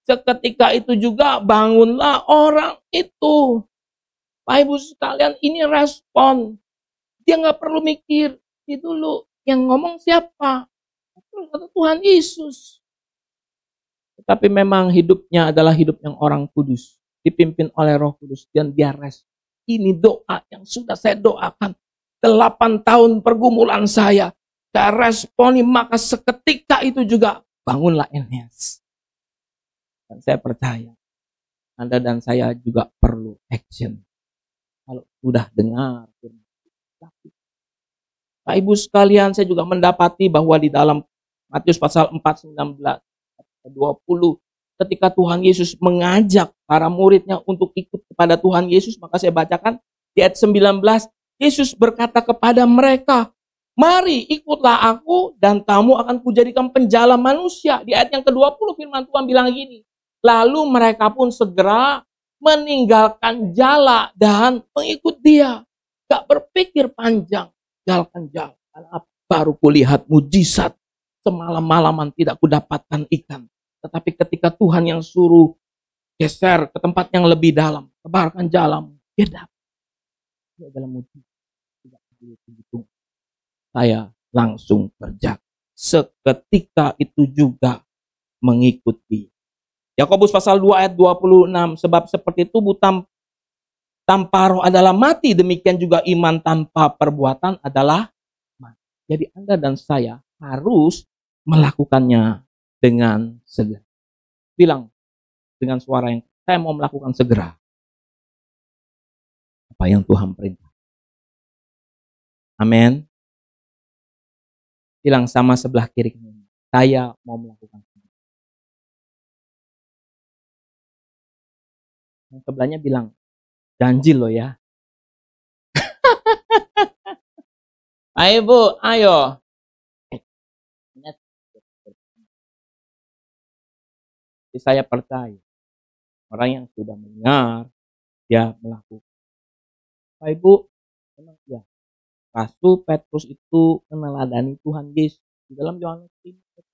seketika itu juga bangunlah orang itu. Bapak Ibu sekalian, ini respon. Dia nggak perlu mikir. Itu dulu yang ngomong siapa? Kata Tuhan Yesus. Tetapi memang hidupnya adalah hidup yang orang kudus. Dipimpin oleh Roh Kudus. Dan dia respon. Ini doa yang sudah saya doakan. 8 tahun pergumulan saya. Saya responi, maka seketika itu juga bangunlah Eneas. Dan saya percaya. Anda dan saya juga perlu action. Kalau sudah dengar. Bapak Ibu sekalian, saya juga mendapati bahwa di dalam Matius pasal 4, 19, 20, ketika Tuhan Yesus mengajak para muridnya untuk ikut kepada Tuhan Yesus, maka saya bacakan di ayat 19, Yesus berkata kepada mereka, mari ikutlah aku dan kamu akan kujadikan penjala manusia. Di ayat yang ke-20 firman Tuhan bilang gini, lalu mereka pun segera meninggalkan jala dan mengikut dia. Gak berpikir panjang, tinggalkan jala. Baru kulihat mujizat. Semalam-malaman tidak kudapatkan ikan. Tetapi ketika Tuhan yang suruh geser ke tempat yang lebih dalam, tebarkan jalamu, dia dapat. Dia dalam mujizat. Tidak begitu. Saya langsung kerja. Seketika itu juga mengikuti. Yakobus pasal 2 ayat 26, sebab seperti tubuh tanpa roh adalah mati, demikian juga iman tanpa perbuatan adalah mati. Jadi Anda dan saya harus melakukannya dengan segera. Bilang dengan suara yang saya mau melakukan segera. Apa yang Tuhan perintah. Amin. Bilang sama sebelah kiri. Saya mau melakukan segera. Yang sebelahnya bilang, janji lo ya. Ayo Bu, ayo. Saya percaya orang yang sudah mendengar dia melakukan. Bapak Ibu, memang ya. Rasul Petrus itu meneladani Tuhan Yesus. Di dalam Yohanes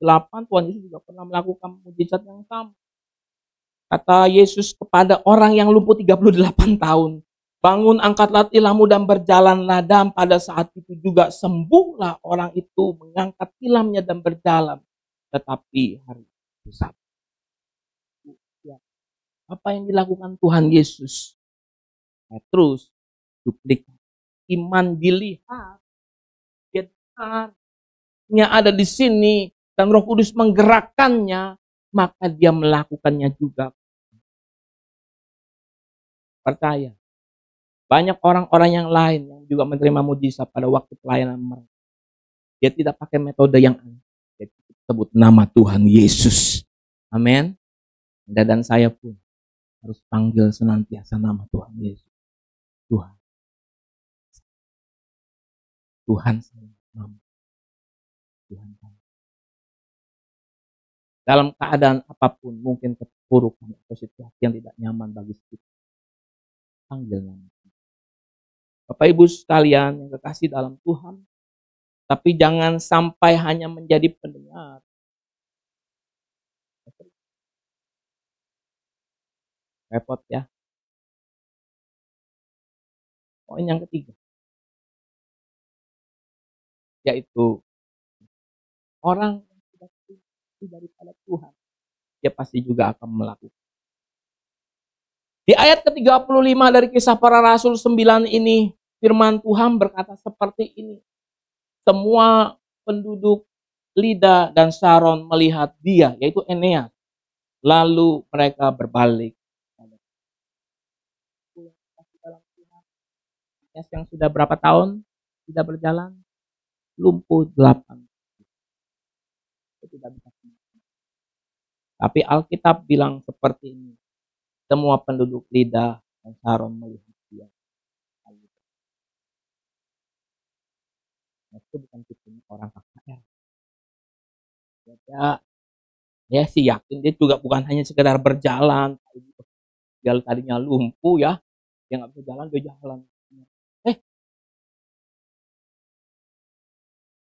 8 Tuhan Yesus juga pernah melakukan mujizat yang sama. Kata Yesus kepada orang yang lumpuh 38 tahun, bangun, angkatlah tilammu dan berjalanlah. Dan pada saat itu juga sembuhlah orang itu, mengangkat tilamnya dan berjalan. Tetapi hari itu Sabtu. Apa yang dilakukan Tuhan Yesus? Petrus duplikat. Iman dilihat, dia ada di sini dan Roh Kudus menggerakkannya, maka dia melakukannya juga. Percaya. Banyak orang-orang yang lain yang juga menerima mujizat pada waktu pelayanan mereka. Dia tidak pakai metode yang aneh. Dia sebut nama Tuhan Yesus. Amin. Anda dan saya pun harus panggil senantiasa nama Tuhan Yesus. Tuhan. Tuhan saya mampu. Tuhan. Dalam keadaan apapun, mungkin keburukan atau situasi yang tidak nyaman bagi kita. Panggil nama. Bapak Ibu sekalian yang kekasih dalam Tuhan. Tapi jangan sampai hanya menjadi pendengar. Repot ya. Poin yang ketiga. Yaitu orang yang tidak daripada Tuhan. dia pasti juga akan melakukan. Di ayat ke-35 dari Kisah Para Rasul 9 ini, firman Tuhan berkata seperti ini. Semua penduduk Lida dan Saron melihat dia, yaitu Eneas. Lalu mereka berbalik. Eneas yang sudah berapa tahun tidak berjalan? Lumpuh 8. Tidak bisa. Tapi Alkitab bilang seperti ini. Semua penduduk Lida dan Saron melihat dia. Itu bukan tipe orang KKR. Dia sih yakin dia juga bukan hanya sekedar berjalan. Dia tadinya lumpuh ya. Dia nggak bisa jalan, dia jalan.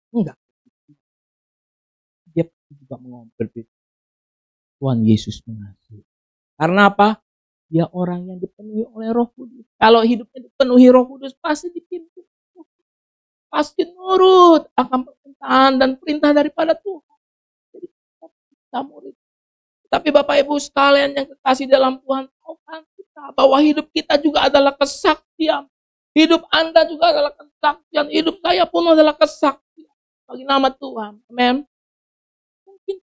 Enggak. Dia juga berpikir, Tuhan Yesus mengasihi. Karena apa? Dia orang yang dipenuhi oleh Roh Kudus. Kalau hidupnya dipenuhi Roh Kudus, pasti dipimpin. Pasti nurut akan permintaan dan perintah daripada Tuhan. Jadi kita murid. Tapi Bapak Ibu sekalian yang kekasih dalam Tuhan, tahu kan kita bahwa hidup kita juga adalah kesaksian. Hidup Anda juga adalah kesaksian. Hidup saya pun adalah kesaksian bagi nama Tuhan. Amin. Mungkin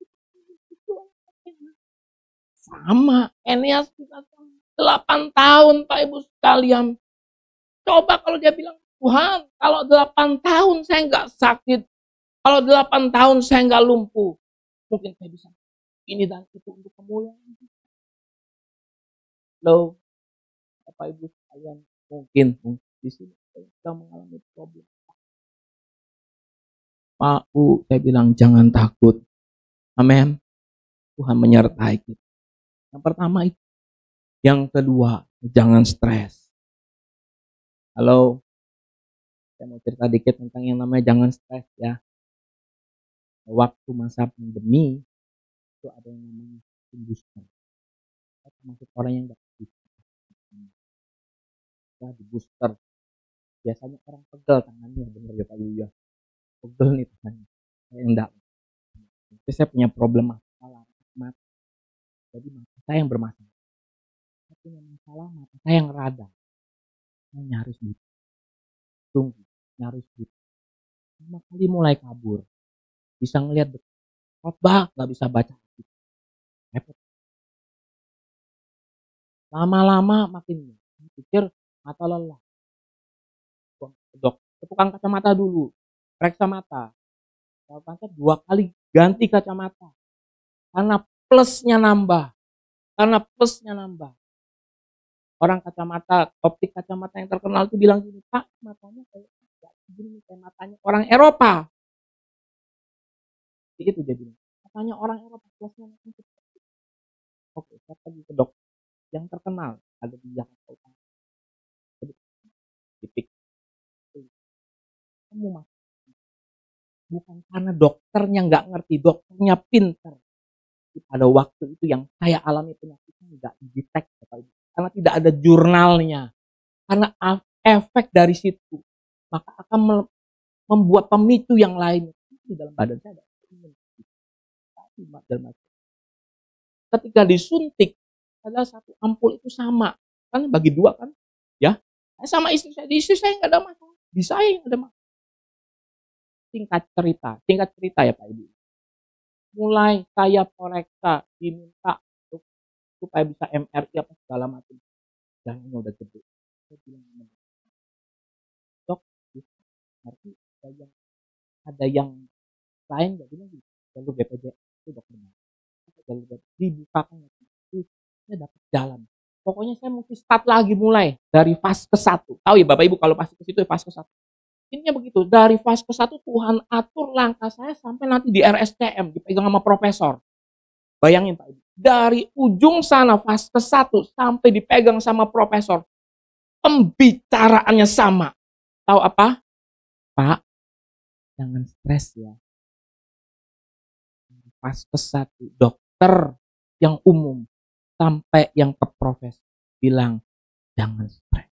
sama Eneas juga 8 tahun Pak Ibu sekalian. Coba kalau dia bilang, Tuhan, kalau 8 tahun saya nggak sakit, kalau 8 tahun saya nggak lumpuh, mungkin saya bisa ini dan itu untuk kemuliaan. Loh, Bapak Ibu sekalian, mungkin di sini kita mengalami problem. Pak Bu, saya bilang jangan takut. Amin. Tuhan menyertai kita. Yang pertama itu. Yang kedua, jangan stres. Halo, saya mau cerita dikit tentang yang namanya jangan stres ya. Waktu masa pandemi, itu ada yang namanya booster. Termasuk orang yang nggak di booster. Biasanya orang pegel tangannya, bener ya Pak Yuya. Pegel nih tangannya. Saya enggak. Tapi saya punya problem masalah mata. Jadi mata saya yang bermasalah. Saya punya masalah mata saya yang radang. Saya nyaris buta. Tunggu, nyaris buta. Pertama kali mulai kabur. Bisa ngelihat khotbah, nggak bisa baca. Repot. Lama-lama makin pikir mata lelah. Dok, tukang kacamata dulu. Periksa mata. Kacamata 2 kali ganti kacamata. Karena plusnya nambah. Orang kacamata, optik kacamata yang terkenal itu bilang gini, Pak, matanya kayak matanya orang Eropa. Itu dia bilang. Matanya orang Eropa plusnya. Oke, saya pergi ke dokter yang terkenal ada di Jakarta Utara. Kamu mati. Bukan karena dokternya nggak ngerti, dokternya pintar. Pada waktu itu yang saya alami penyakitnya nggak didetek, karena tidak ada jurnalnya. Karena efek dari situ, maka akan membuat pemicu yang lain di dalam badan saya. Ketika disuntik, adalah 1 ampul itu sama, kan bagi 2 kan, ya. Sama istri saya, di istri saya nggak ada masalah, di saya yang ada masalah. Singkat cerita ya Pak Ibu. Mulai saya periksa, diminta supaya bisa MRI apa segala macam. Jangannya udah gede. Saya bilang, dok, nanti ada yang lain nggak bilang gitu. Jalur BPJS itu dokter. Jalur BPJS dibukakan itu, saya dapat jalan. Pokoknya saya mesti start lagi mulai dari fase ke-1. Tahu ya Bapak Ibu kalau fase ke situ ya fase ke-1. Intinya begitu, dari fase ke-1 Tuhan atur langkah saya sampai nanti di RSCM, dipegang sama profesor. Bayangin Pak Ibu, dari ujung sana fase ke-1 sampai dipegang sama profesor, pembicaraannya sama. Tahu apa? Pak, jangan stres ya. Fase ke-1 dokter yang umum sampai yang ke profesor bilang jangan stres.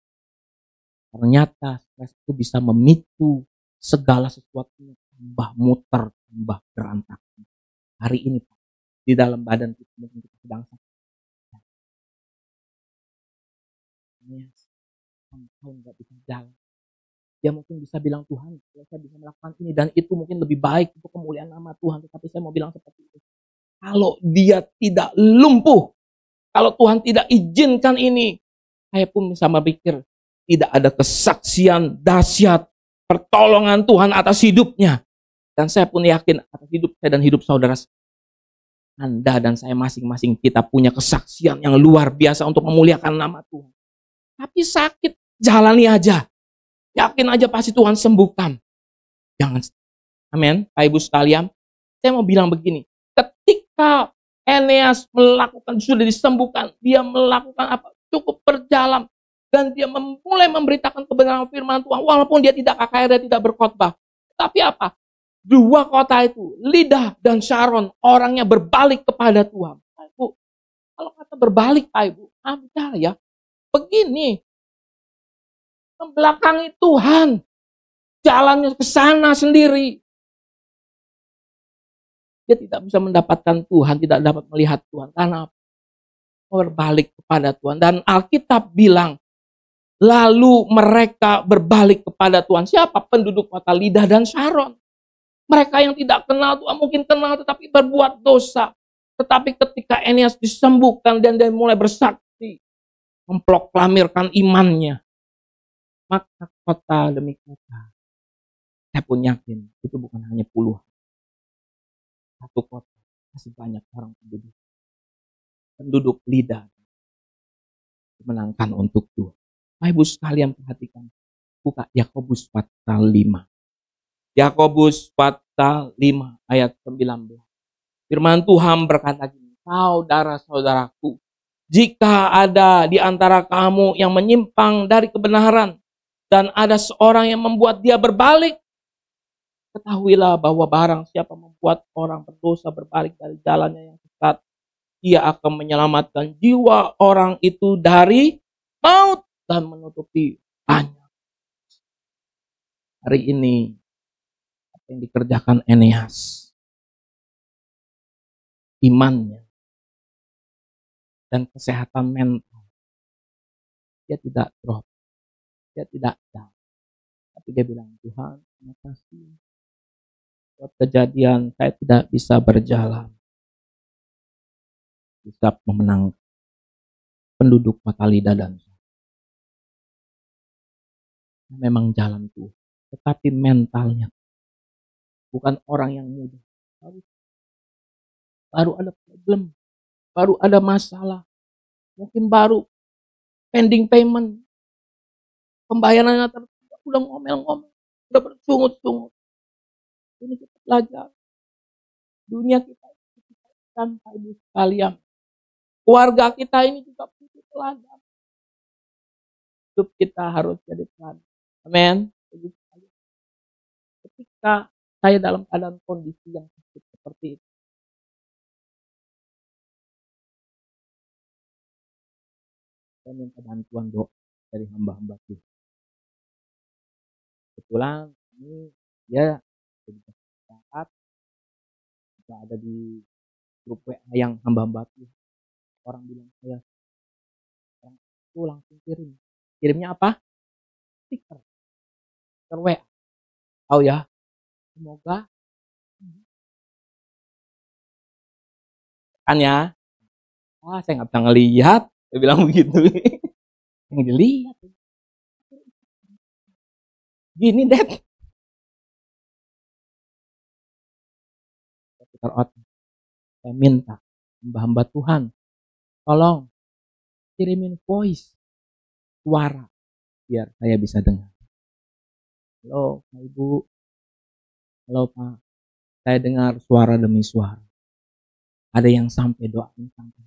Ternyata stres itu bisa memicu segala sesuatunya tambah muter, tambah berantakan. Hari ini Pak, di dalam badan kita mungkin kita sedang sakit. Engkau nggak bisa jalan. Dia mungkin bisa bilang, Tuhan, saya bisa melakukan ini dan itu mungkin lebih baik untuk kemuliaan nama Tuhan. Tetapi saya mau bilang seperti itu. Kalau dia tidak lumpuh, kalau Tuhan tidak izinkan ini, saya pun bisa berpikir tidak ada kesaksian dahsyat pertolongan Tuhan atas hidupnya. Dan saya pun yakin atas hidup saya dan hidup saudara. Anda dan saya masing-masing kita punya kesaksian yang luar biasa untuk memuliakan nama Tuhan. Tapi sakit, jalani aja. Yakin aja pasti Tuhan sembuhkan. Jangan. Amin. Pak Ibu sekalian, saya mau bilang begini. Ketika Eneas melakukan, sudah disembuhkan, dia melakukan apa? Cukup berjalan. Dan dia mulai memberitakan kebenaran firman Tuhan. Walaupun dia tidak KKR, dia tidak berkhotbah. Tapi apa? Dua kota itu, Lidah dan Sharon, orangnya berbalik kepada Tuhan. Pak Ibu, kalau kata berbalik Pak Ibu, bicara ya. Begini, membelakangi Tuhan, jalannya ke sana sendiri. Dia tidak bisa mendapatkan Tuhan, tidak dapat melihat Tuhan. Karena berbalik kepada Tuhan. Dan Alkitab bilang, lalu mereka berbalik kepada Tuhan. Siapa? Penduduk kota Lidah dan Sharon. Mereka yang tidak kenal Tuhan, mungkin kenal tetapi berbuat dosa. Tetapi ketika Eneas disembuhkan dan dia mulai bersaksi, memproklamirkan imannya, maka kota demi kota, saya pun yakin itu bukan hanya puluhan. Satu kota masih banyak orang penduduk Lidah menangkan untuk Tuhan. Ibu sekalian perhatikan, buka Yakobus pasal 5. Yakobus pasal 5 ayat 19. Firman Tuhan berkata gini, saudara-saudaraku, jika ada di antara kamu yang menyimpang dari kebenaran dan ada seorang yang membuat dia berbalik, ketahuilah bahwa barang siapa membuat orang berdosa berbalik dari jalannya yang sesat, ia akan menyelamatkan jiwa orang itu dari maut dan menutupi banyak. Hari ini apa yang dikerjakan Eneas, imannya dan kesehatan mental, dia tidak drop, dia tidak down, tapi dia bilang, Tuhan, terima kasih buat kejadian saya tidak bisa berjalan, bisa memenang penduduk kota Lidah dan memang jalan Tuhan, tetapi mentalnya bukan orang yang mudah, baru ada problem, baru ada masalah, mungkin baru pending payment, pembayarannya tertunda, udah ngomel-ngomel, udah bersungut-sungut. Ini kita belajar. Dunia kita tanpa Ibu sekalian. Keluarga kita ini juga butuh teladan. Hidup kita harus jadi teladan. Amin. Ketika saya dalam keadaan kondisi yang seperti itu, saya minta bantuan doa dari hamba-hamba Tuhan. Kebetulan ini dia saat juga ada di grup WA yang hamba-hamba Tuhan. Orang bilang saya, orang itu langsung kirimnya apa? Stiker WA. Tahu ya, semoga kan ya. Saya nggak bisa ngelihat. Dia bilang begitu. Yang dilihat. Gini, Dad. Saya minta hamba-hamba Tuhan, tolong kirimin voice, suara, biar saya bisa dengar. Halo Pak Ibu, halo Pak, saya dengar suara demi suara. Ada yang sampai doain sampai.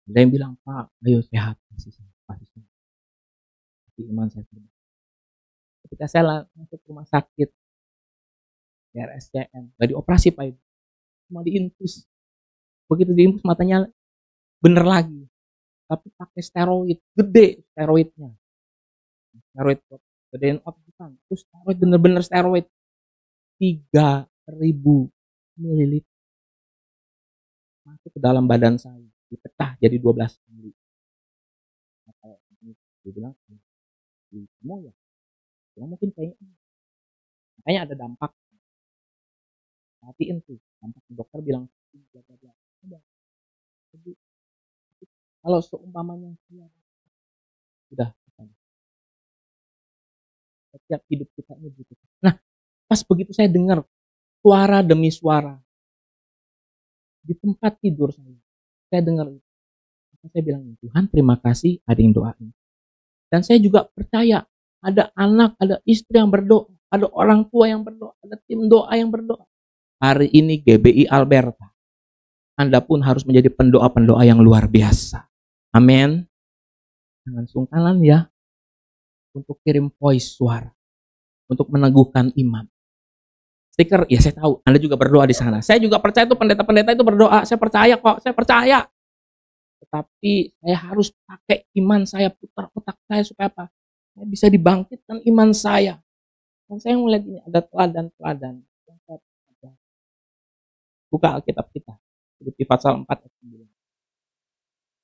Ada yang bilang, Pak, ayo sehat, pasti sehat. Iman saya sudah. Ketika saya masuk rumah sakit, RSCM, gak dioperasi Pak Ibu, cuma diinfus. Begitu diinfus matanya bener lagi, tapi pakai steroid, gede steroidnya. Steroid gedein otot bukan, terus steroid bener-bener steroid 3.000 ml. masuk ke dalam badan saya, dipecah jadi 12 kali. Dia bilang, kamu ya? Ya mungkin kayaknya. Makanya ada dampak. Perhatiin tuh, dampak dokter bilang, kalau seumpamanya sudah setiap hidup kita ini begitu. Nah, pas begitu saya dengar suara demi suara di tempat tidur saya dengar itu. Saya bilang, Tuhan terima kasih ada yang doain. Dan saya juga percaya ada anak, ada istri yang berdoa, ada orang tua yang berdoa, ada tim doa yang berdoa. Hari ini GBI Alberta, Anda pun harus menjadi pendoa-pendoa yang luar biasa. Amin. Jangan sungkan ya untuk kirim voice suara, untuk meneguhkan iman. Stiker, ya saya tahu Anda juga berdoa di sana. Saya juga percaya itu pendeta-pendeta itu berdoa. Saya percaya kok, saya percaya. Tetapi saya harus pakai iman saya, putar otak saya supaya apa? Saya bisa dibangkitkan iman saya. Dan saya melihat ini ada teladan-teladan. Buka Alkitab kita. Filipi pasal 4 ayat 9.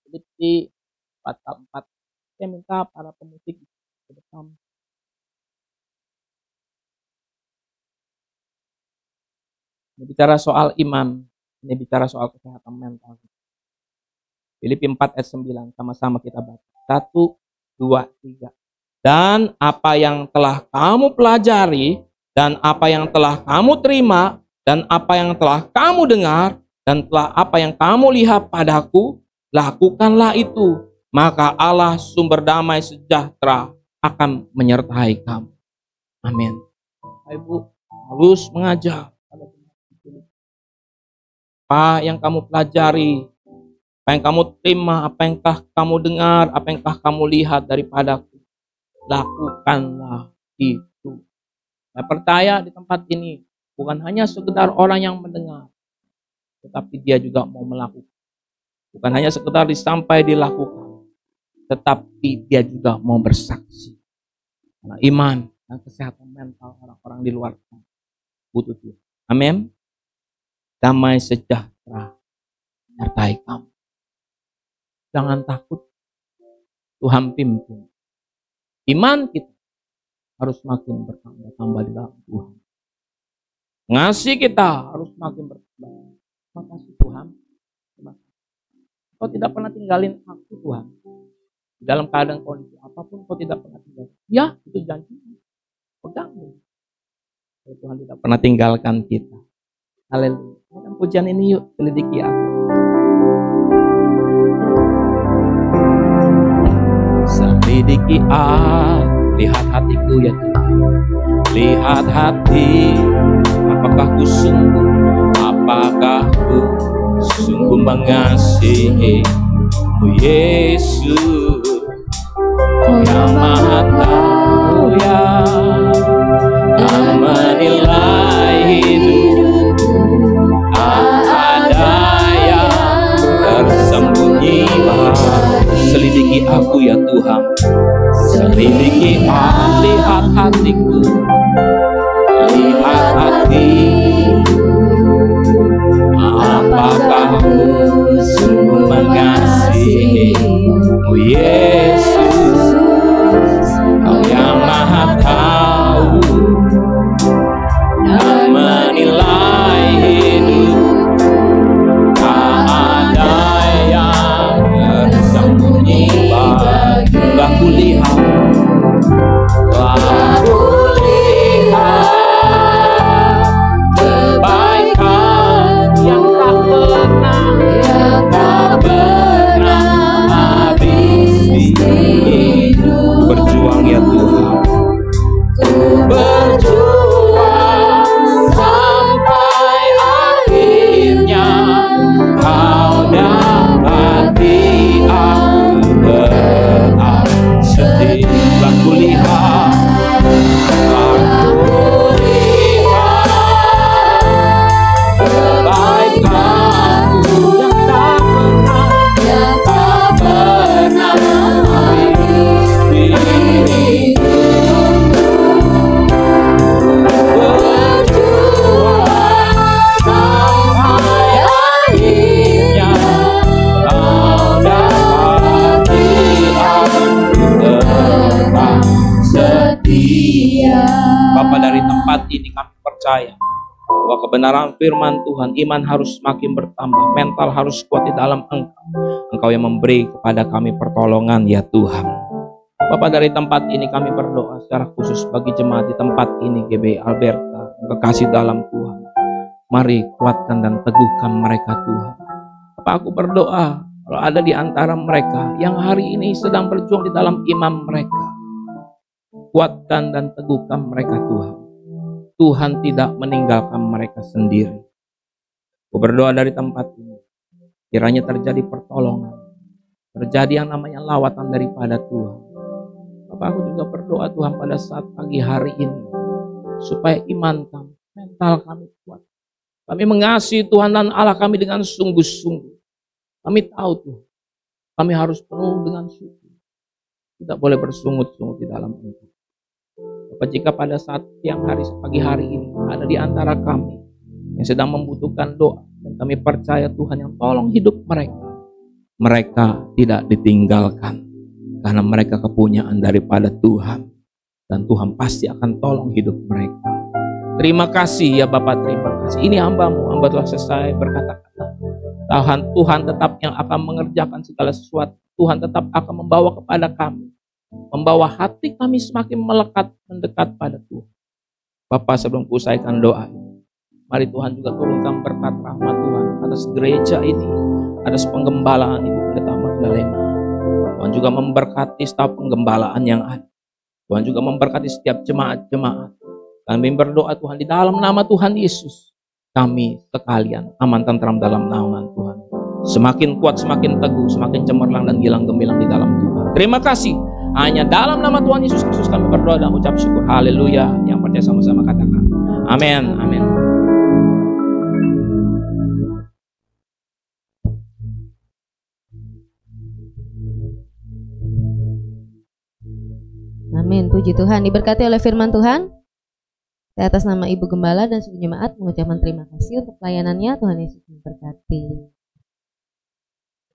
Filipi pasal 4. Saya minta para pemusik ke depan. Ini bicara soal iman. Ini bicara soal kesehatan mental. Filipi 4 ayat 9. Sama-sama kita baca. 1, 2, 3. Dan apa yang telah kamu pelajari, dan apa yang telah kamu terima, dan apa yang telah kamu dengar, dan telah apa yang kamu lihat padaku, lakukanlah itu. Maka Allah sumber damai sejahtera akan menyertai kamu. Amin. Ibu harus mengajar. Apa yang kamu pelajari, apa yang kamu terima, apa yang telah kamu dengar, apa yang telah kamu lihat daripadaku, lakukanlah itu. Saya percaya di tempat ini bukan hanya sekedar orang yang mendengar, tetapi dia juga mau melakukan. Bukan hanya sekedar sampai dilakukan, tetapi dia juga mau bersaksi. Karena iman dan kesehatan mental orang-orang di luar sana butuh Tuhan. Amin. Damai sejahtera menyertai kamu. Jangan takut. Tuhan pimpin. Iman kita harus makin bertambah di dalam Tuhan. Ngasih kita harus makin bertambah. Terima kasih Tuhan. Kau tidak pernah tinggalin aku Tuhan. Di dalam keadaan kondisi apapun kau tidak pernah tinggalin. Ya, itu janji. Pegang. Tuhan tidak pernah tinggalkan kita. Haleluya. Dan pujian ini yuk selidiki aku. Selidiki lihat hatiku ya Tuhan. Lihat hati, apakah ku sungguh, apakah ku sungguh mengasihi-Mu Yesus. Kau yang maha tahu ya, dan menilai hidupku. Tak ada yang tersembunyi. Selidiki aku ya Tuhan. Selidiki lihat hatiku. Lihat hati, apakah ku sungguh mengasihi-Mu Yesus. Kau yang maha tahu dan menilai hidup. Tak ada yang tersembunyi bagi. Aku lihat, aku lihat kebaikan yang tak pernah tempat ini kami percaya bahwa kebenaran firman Tuhan, iman harus semakin bertambah, mental harus kuat di dalam Engkau. Engkau yang memberi kepada kami pertolongan ya Tuhan. Bapak, dari tempat ini kami berdoa secara khusus bagi jemaat di tempat ini, GBI Alberta, kekasih dalam Tuhan. Mari kuatkan dan teguhkan mereka Tuhan. Bapak, aku berdoa kalau ada di antara mereka yang hari ini sedang berjuang di dalam iman mereka, kuatkan dan teguhkan mereka Tuhan. Tuhan tidak meninggalkan mereka sendiri. Aku berdoa dari tempat ini, kiranya terjadi pertolongan, terjadi yang namanya lawatan daripada Tuhan. Bapak, aku juga berdoa Tuhan pada saat pagi hari ini, supaya iman kami, mental kami kuat. Kami mengasihi Tuhan dan Allah kami dengan sungguh-sungguh. Kami tahu Tuhan, kami harus penuh dengan syukur. Tidak boleh bersungut-sungut di dalam Engkau. Bapak, jika pada saat siang hari, pagi hari ini, ada di antara kami yang sedang membutuhkan doa, dan kami percaya Tuhan yang tolong hidup mereka, mereka tidak ditinggalkan. Karena mereka kepunyaan daripada Tuhan. Dan Tuhan pasti akan tolong hidup mereka. Terima kasih ya Bapak, terima kasih. Ini hamba-Mu, hamba telah selesai berkata-kata. Tuhan tetap yang akan mengerjakan segala sesuatu. Tuhan tetap akan membawa kepada kami. Membawa hati kami semakin melekat, mendekat pada Tuhan. Bapak, sebelum kuusaikan doa ini, mari Tuhan juga turunkan berkat rahmat Tuhan atas gereja ini, atas penggembalaan Ibu Pendeta Magdalena. Tuhan juga memberkati staf penggembalaan yang ada. Tuhan juga memberkati setiap jemaat-jemaat. Kami berdoa Tuhan di dalam nama Tuhan Yesus. Kami sekalian aman tentram dalam naungan Tuhan. Semakin kuat, semakin teguh, semakin cemerlang dan gilang gemilang di dalam Tuhan. Terima kasih. Hanya dalam nama Tuhan Yesus Kristus kami berdoa dan ucap syukur. Haleluya. Yang percaya sama-sama katakan. Amin. Amin. Amin, puji Tuhan. Diberkati oleh firman Tuhan. Saya atas nama Ibu Gembala dan seluruh jemaat mengucapkan terima kasih untuk pelayanannya. Tuhan Yesus memberkati.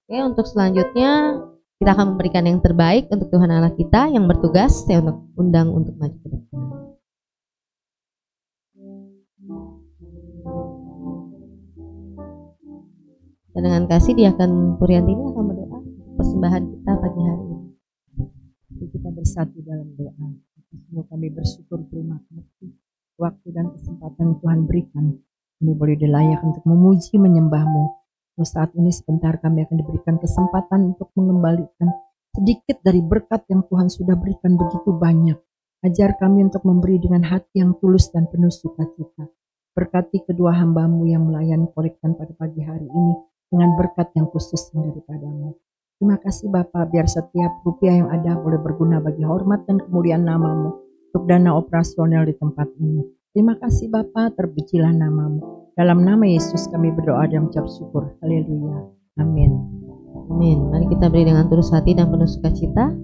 Oke, untuk selanjutnya kita akan memberikan yang terbaik untuk Tuhan Allah kita yang bertugas. Saya undang untuk maju ke depan. Dan dengan kasih Diakon Puriantini akan berdoa persembahan kita pagi hari ini. Kita bersatu dalam doa. Semua kami bersyukur, terima kasih waktu dan kesempatan Tuhan berikan. Kami boleh dilayak untuk memuji, menyembah-Mu. Saat ini sebentar kami akan diberikan kesempatan untuk mengembalikan sedikit dari berkat yang Tuhan sudah berikan begitu banyak. Ajar kami untuk memberi dengan hati yang tulus dan penuh sukacita. Berkati kedua hamba-Mu yang melayani kolektan pada pagi hari ini dengan berkat yang khusus daripada-Mu. Terima kasih Bapa, biar setiap rupiah yang ada boleh berguna bagi hormat dan kemuliaan nama-Mu untuk dana operasional di tempat ini. Terima kasih Bapa, terpujilah nama-Mu. Dalam nama Yesus kami berdoa dan mengucap syukur. Haleluya. Amin. Amin. Mari kita beri dengan tulus hati dan penuh sukacita.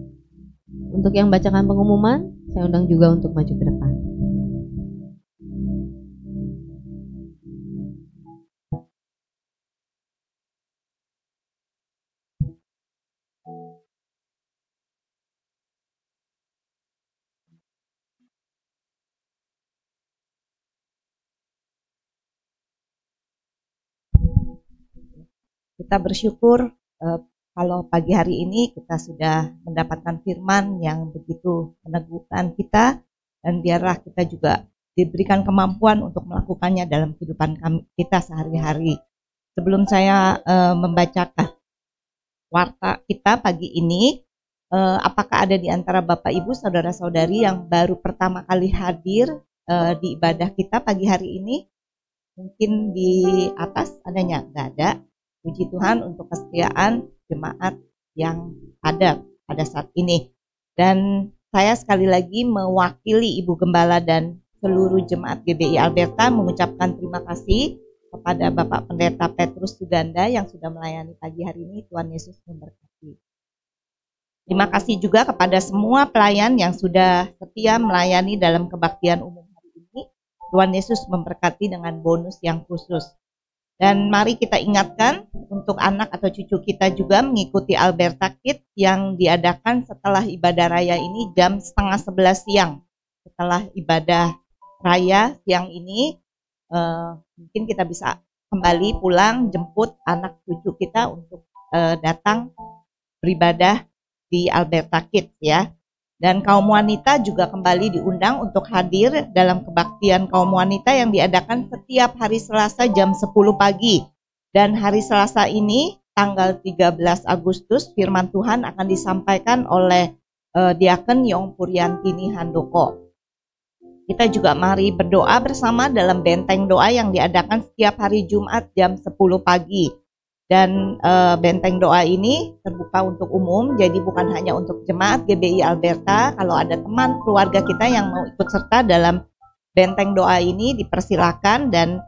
Untuk yang bacakan pengumuman, saya undang juga untuk maju ke depan. Kita bersyukur kalau pagi hari ini kita sudah mendapatkan firman yang begitu meneguhkan kita, dan biarlah kita juga diberikan kemampuan untuk melakukannya dalam kehidupan kita sehari-hari. Sebelum saya membacakan warta kita pagi ini, apakah ada di antara Bapak Ibu saudara-saudari yang baru pertama kali hadir di ibadah kita pagi hari ini? Mungkin di atas adanya? Nggak ada. Puji Tuhan untuk kesetiaan jemaat yang ada pada saat ini. Dan saya sekali lagi mewakili Ibu Gembala dan seluruh jemaat GBI Alberta mengucapkan terima kasih kepada Bapak Pendeta Petrus Suganda yang sudah melayani pagi hari ini. Tuhan Yesus memberkati. Terima kasih juga kepada semua pelayan yang sudah setia melayani dalam kebaktian umum hari ini. Tuhan Yesus memberkati dengan bonus yang khusus. Dan mari kita ingatkan untuk anak atau cucu kita juga mengikuti Alberta Kids yang diadakan setelah ibadah raya ini jam 10:30 siang. Setelah ibadah raya siang ini, mungkin kita bisa kembali pulang jemput anak cucu kita untuk datang beribadah di Alberta Kids ya. Dan kaum wanita juga kembali diundang untuk hadir dalam kebaktian kaum wanita yang diadakan setiap hari Selasa jam 10 pagi. Dan hari Selasa ini, tanggal 13 Agustus, firman Tuhan akan disampaikan oleh Diaken Yong Puriantini Handoko. Kita juga mari berdoa bersama dalam benteng doa yang diadakan setiap hari Jumat jam 10 pagi. Dan benteng doa ini terbuka untuk umum, jadi bukan hanya untuk jemaat GBI Alberta. Kalau ada teman keluarga kita yang mau ikut serta dalam benteng doa ini, dipersilakan. Dan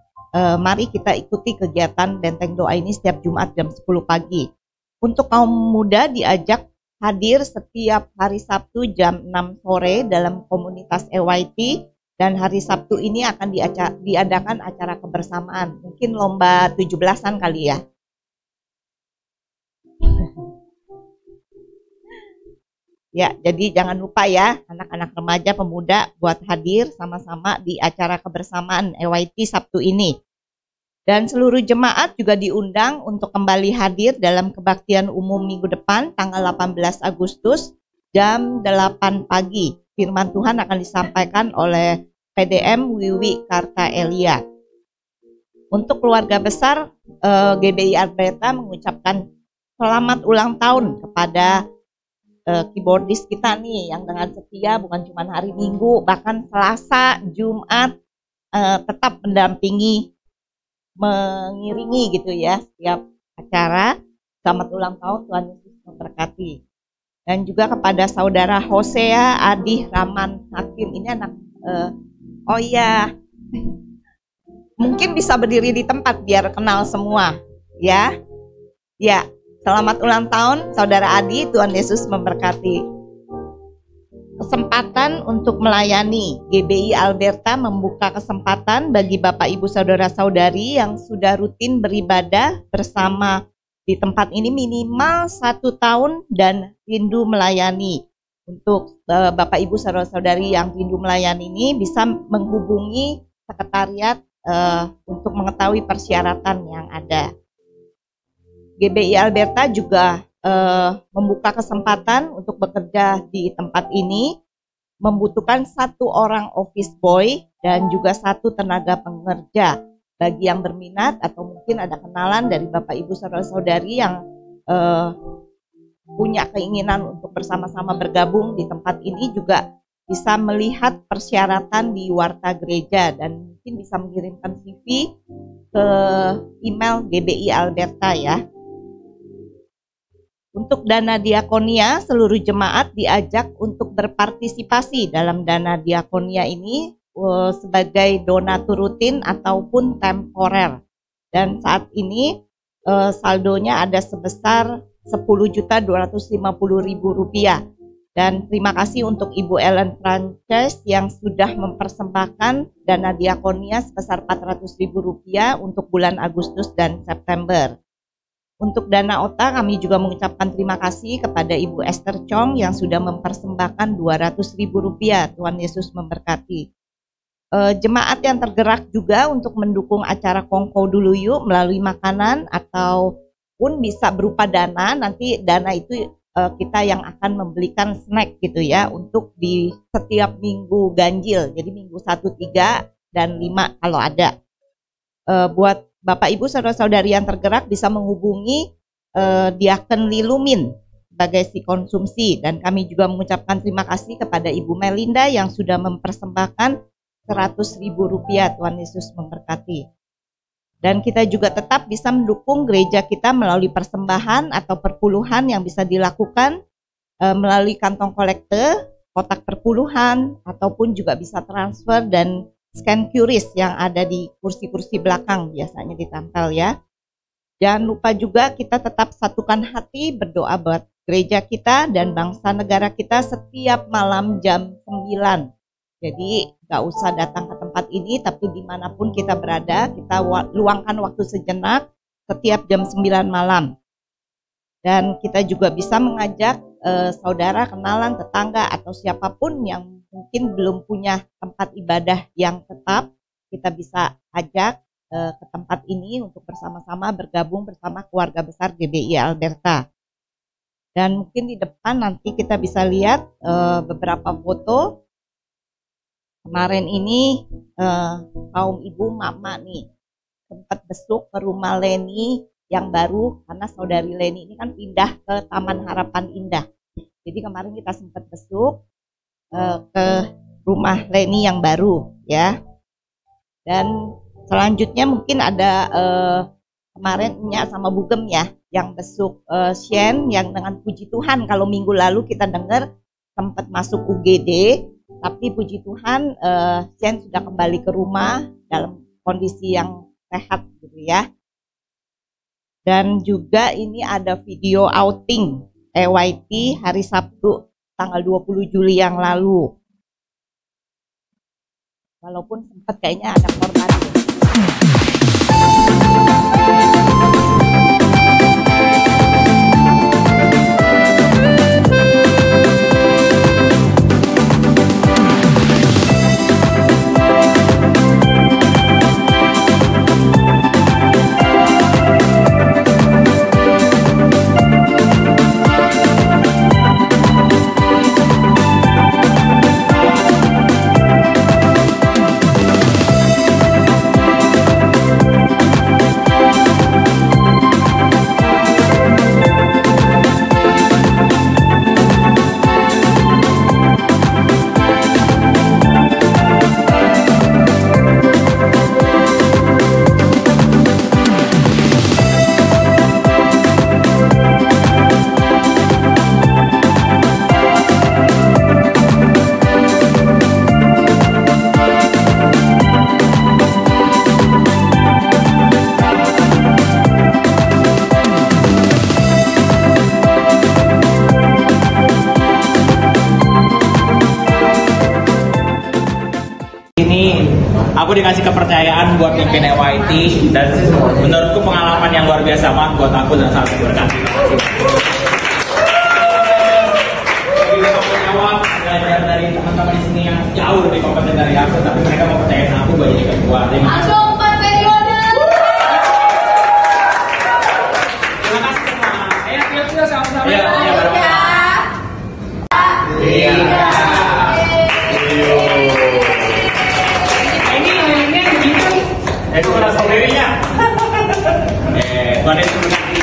mari kita ikuti kegiatan benteng doa ini setiap Jumat jam 10 pagi. Untuk kaum muda diajak hadir setiap hari Sabtu jam 6 sore dalam komunitas EYT. Dan hari Sabtu ini akan diadakan acara kebersamaan, mungkin lomba 17-an kali ya. Ya, jadi jangan lupa ya anak-anak remaja pemuda buat hadir sama-sama di acara kebersamaan EYT Sabtu ini. Dan seluruh jemaat juga diundang untuk kembali hadir dalam kebaktian umum minggu depan tanggal 18 Agustus jam 8 pagi. Firman Tuhan akan disampaikan oleh PDM Wiwi Karta Elia. Untuk keluarga besar GBI Alberta mengucapkan selamat ulang tahun kepada keyboardis kita nih yang dengan setia bukan cuma hari Minggu, bahkan Selasa, Jumat tetap mendampingi, mengiringi gitu ya setiap acara. Selamat ulang tahun, Tuhan Yesus memberkati. Dan juga kepada saudara Hosea Adi Rahman Hakim, ini anak oh iya, mungkin bisa berdiri di tempat biar kenal semua ya. Ya, selamat ulang tahun saudara Adi, Tuhan Yesus memberkati. Kesempatan untuk melayani GBI Alberta membuka kesempatan bagi Bapak Ibu Saudara-saudari yang sudah rutin beribadah bersama di tempat ini minimal 1 tahun dan rindu melayani. Untuk Bapak Ibu Saudara-saudari yang rindu melayani ini bisa menghubungi sekretariat untuk mengetahui persyaratan yang ada. GBI Alberta juga membuka kesempatan untuk bekerja di tempat ini, membutuhkan 1 orang office boy dan juga 1 tenaga pengerja. Bagi yang berminat atau mungkin ada kenalan dari Bapak Ibu Saudara-saudari yang punya keinginan untuk bersama-sama bergabung di tempat ini, juga bisa melihat persyaratan di Warta Gereja dan mungkin bisa mengirimkan CV ke email GBI Alberta ya. Untuk dana diakonia, seluruh jemaat diajak untuk berpartisipasi dalam dana diakonia ini sebagai donatur rutin ataupun temporer. Dan saat ini saldonya ada sebesar Rp10.250.000. Dan terima kasih untuk Ibu Ellen Frances yang sudah mempersembahkan dana diakonia sebesar Rp400.000 untuk bulan Agustus dan September. Untuk dana OTA kami juga mengucapkan terima kasih kepada Ibu Esther Chong yang sudah mempersembahkan Rp200.000. Tuhan Yesus memberkati. Jemaat yang tergerak juga untuk mendukung acara Kongko Dulu Yuk melalui makanan ataupun bisa berupa dana. Nanti dana itu kita yang akan membelikan snack gitu ya untuk di setiap minggu ganjil. Jadi minggu 1, 3, dan 5 kalau ada. Buat Bapak Ibu Saudara-saudari yang tergerak bisa menghubungi Diaken Lilumin sebagai si konsumsi. Dan kami juga mengucapkan terima kasih kepada Ibu Melinda yang sudah mempersembahkan Rp100.000. Tuhan Yesus memberkati. Dan kita juga tetap bisa mendukung gereja kita melalui persembahan atau perpuluhan yang bisa dilakukan melalui kantong kolekte, kotak perpuluhan, ataupun juga bisa transfer dan scan QRIS yang ada di kursi-kursi belakang biasanya ditempel ya. Jangan lupa juga kita tetap satukan hati berdoa buat gereja kita dan bangsa negara kita setiap malam jam 9. Jadi gak usah datang ke tempat ini, tapi dimanapun kita berada, kita luangkan waktu sejenak setiap jam 9 malam. Dan kita juga bisa mengajak saudara, kenalan, tetangga, atau siapapun yang mungkin belum punya tempat ibadah yang tetap, kita bisa ajak ke tempat ini untuk bersama-sama bergabung bersama keluarga besar GBI Alberta. Dan mungkin di depan nanti kita bisa lihat beberapa foto. Kemarin ini kaum ibu mama nih sempat besuk ke rumah Leni yang baru, karena saudari Leni ini kan pindah ke Taman Harapan Indah. Jadi kemarin kita sempat besuk ke rumah Leni yang baru ya. Dan selanjutnya mungkin ada kemarin Nya sama Bugem ya yang besuk Shen, yang dengan puji Tuhan kalau minggu lalu kita dengar sempat masuk UGD, tapi puji Tuhan Shen sudah kembali ke rumah dalam kondisi yang sehat gitu ya. Dan juga ini ada video outing EYT hari Sabtu tanggal 20 Juli yang lalu. Walaupun sempat kayaknya ada korban. Aku dikasih kepercayaan buat mimpin EYT, dan menurutku pengalaman yang luar biasa banget buat aku dan sangat berkati. Belajar dari teman-teman di sini yang jauh lebih kompeten dari aku, tapi mereka mau percayain aku buat jadi ketua. Langsung 4 periode. Terima kasih semua. Ayo sama-sama. Iya. Itu rasa dirinya. Tuhan Yesus berkati.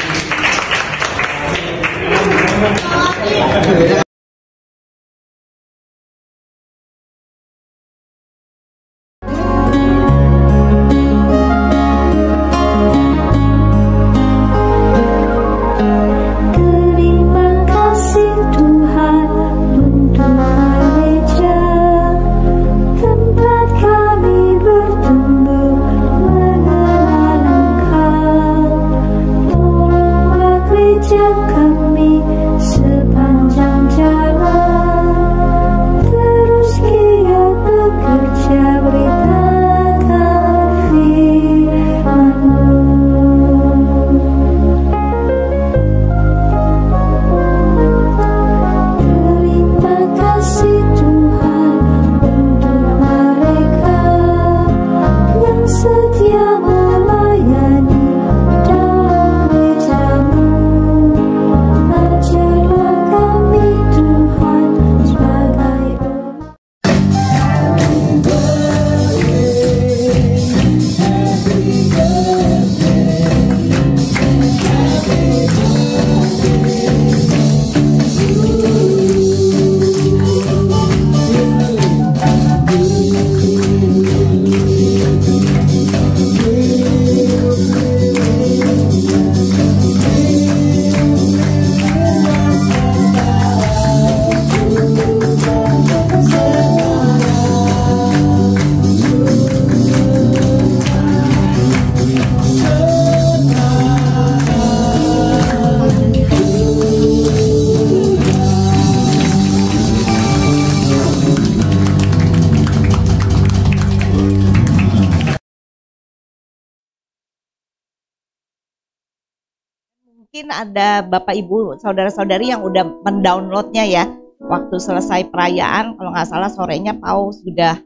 Mungkin ada Bapak Ibu, saudara-saudari yang udah mendownloadnya ya. waktu selesai perayaan, kalau nggak salah sorenya Pau sudah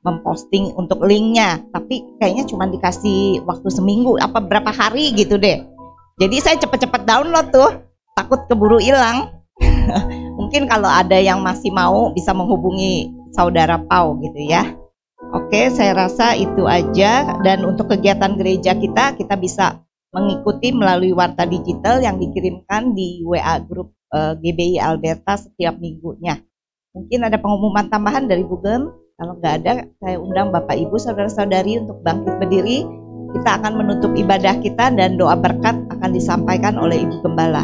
memposting untuk linknya, tapi kayaknya cuma dikasih waktu seminggu apa berapa hari gitu deh. Jadi saya cepet-cepet download tuh, takut keburu hilang. Mungkin kalau ada yang masih mau bisa menghubungi saudara Pau gitu ya. Oke, saya rasa itu aja. Dan untuk kegiatan gereja kita bisa mengikuti melalui warta digital yang dikirimkan di WA grup GBI Alberta setiap minggunya. Mungkin ada pengumuman tambahan dari Bu Gem. Kalau nggak ada, saya undang Bapak Ibu saudara-saudari untuk bangkit berdiri. Kita akan menutup ibadah kita dan doa berkat akan disampaikan oleh Ibu Gembala.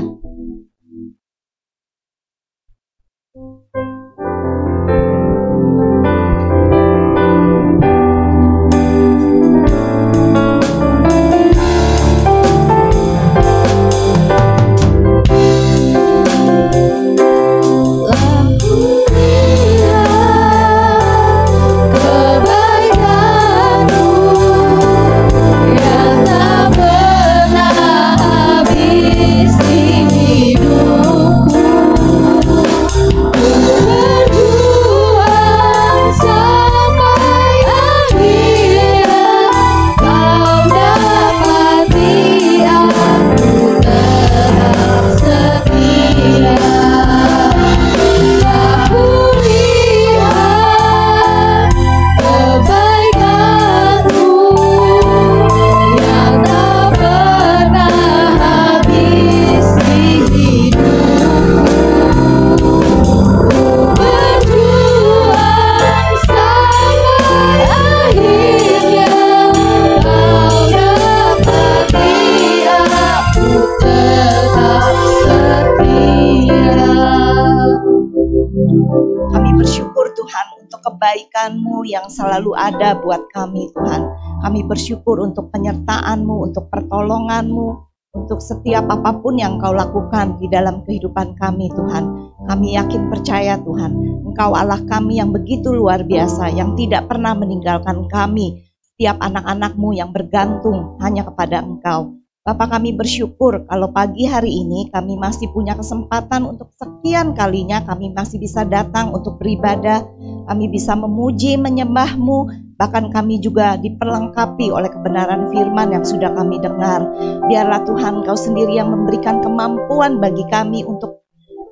Kebaikan-Mu yang selalu ada buat kami Tuhan. Kami bersyukur untuk penyertaan-Mu, untuk pertolongan-Mu, untuk setiap apapun yang Engkau lakukan di dalam kehidupan kami Tuhan. Kami yakin percaya Tuhan, Engkau Allah kami yang begitu luar biasa, yang tidak pernah meninggalkan kami, setiap anak-anak-Mu yang bergantung hanya kepada Engkau. Bapak, kami bersyukur kalau pagi hari ini kami masih punya kesempatan untuk sekian kalinya kami masih bisa datang untuk beribadah, kami bisa memuji, menyembah-Mu, bahkan kami juga diperlengkapi oleh kebenaran firman yang sudah kami dengar. Biarlah Tuhan Engkau sendiri yang memberikan kemampuan bagi kami untuk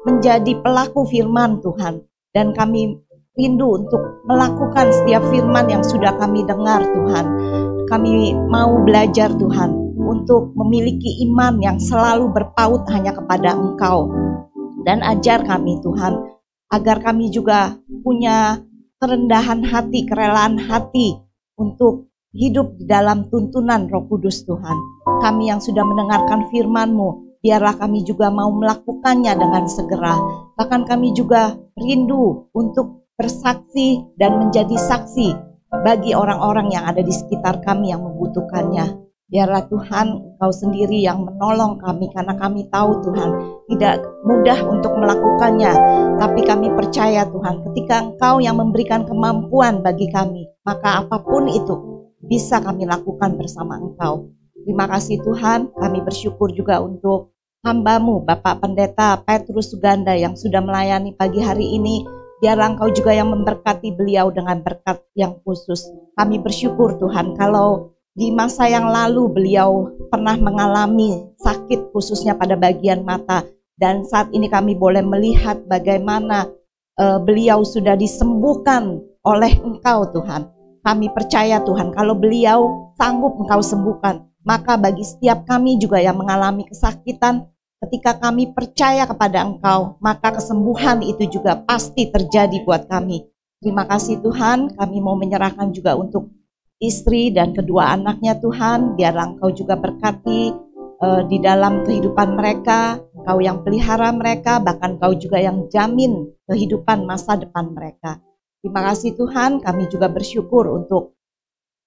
menjadi pelaku firman Tuhan, dan kami rindu untuk melakukan setiap firman yang sudah kami dengar Tuhan. Kami mau belajar Tuhan untuk memiliki iman yang selalu berpaut hanya kepada Engkau. Dan ajar kami Tuhan, agar kami juga punya kerendahan hati, kerelaan hati untuk hidup di dalam tuntunan Roh Kudus Tuhan. Kami yang sudah mendengarkan firman-Mu, biarlah kami juga mau melakukannya dengan segera. Bahkan kami juga rindu untuk bersaksi dan menjadi saksi bagi orang-orang yang ada di sekitar kami yang membutuhkannya. Biarlah Tuhan Engkau sendiri yang menolong kami, karena kami tahu Tuhan tidak mudah untuk melakukannya. Tapi kami percaya Tuhan, ketika Engkau yang memberikan kemampuan bagi kami, maka apapun itu bisa kami lakukan bersama Engkau. Terima kasih Tuhan, kami bersyukur juga untuk hamba-Mu Bapak Pendeta Petrus Suganda yang sudah melayani pagi hari ini. Biarlah Engkau juga yang memberkati beliau dengan berkat yang khusus. Kami bersyukur Tuhan, kalau di masa yang lalu beliau pernah mengalami sakit khususnya pada bagian mata, dan saat ini kami boleh melihat bagaimana beliau sudah disembuhkan oleh Engkau Tuhan. Kami percaya Tuhan, kalau beliau sanggup Engkau sembuhkan, maka bagi setiap kami juga yang mengalami kesakitan, ketika kami percaya kepada Engkau, maka kesembuhan itu juga pasti terjadi buat kami. Terima kasih Tuhan, kami mau menyerahkan juga untuk istri dan kedua anaknya Tuhan. Biarlah Engkau juga berkati di dalam kehidupan mereka, Engkau yang pelihara mereka, bahkan Engkau juga yang jamin kehidupan masa depan mereka. Terima kasih Tuhan, kami juga bersyukur untuk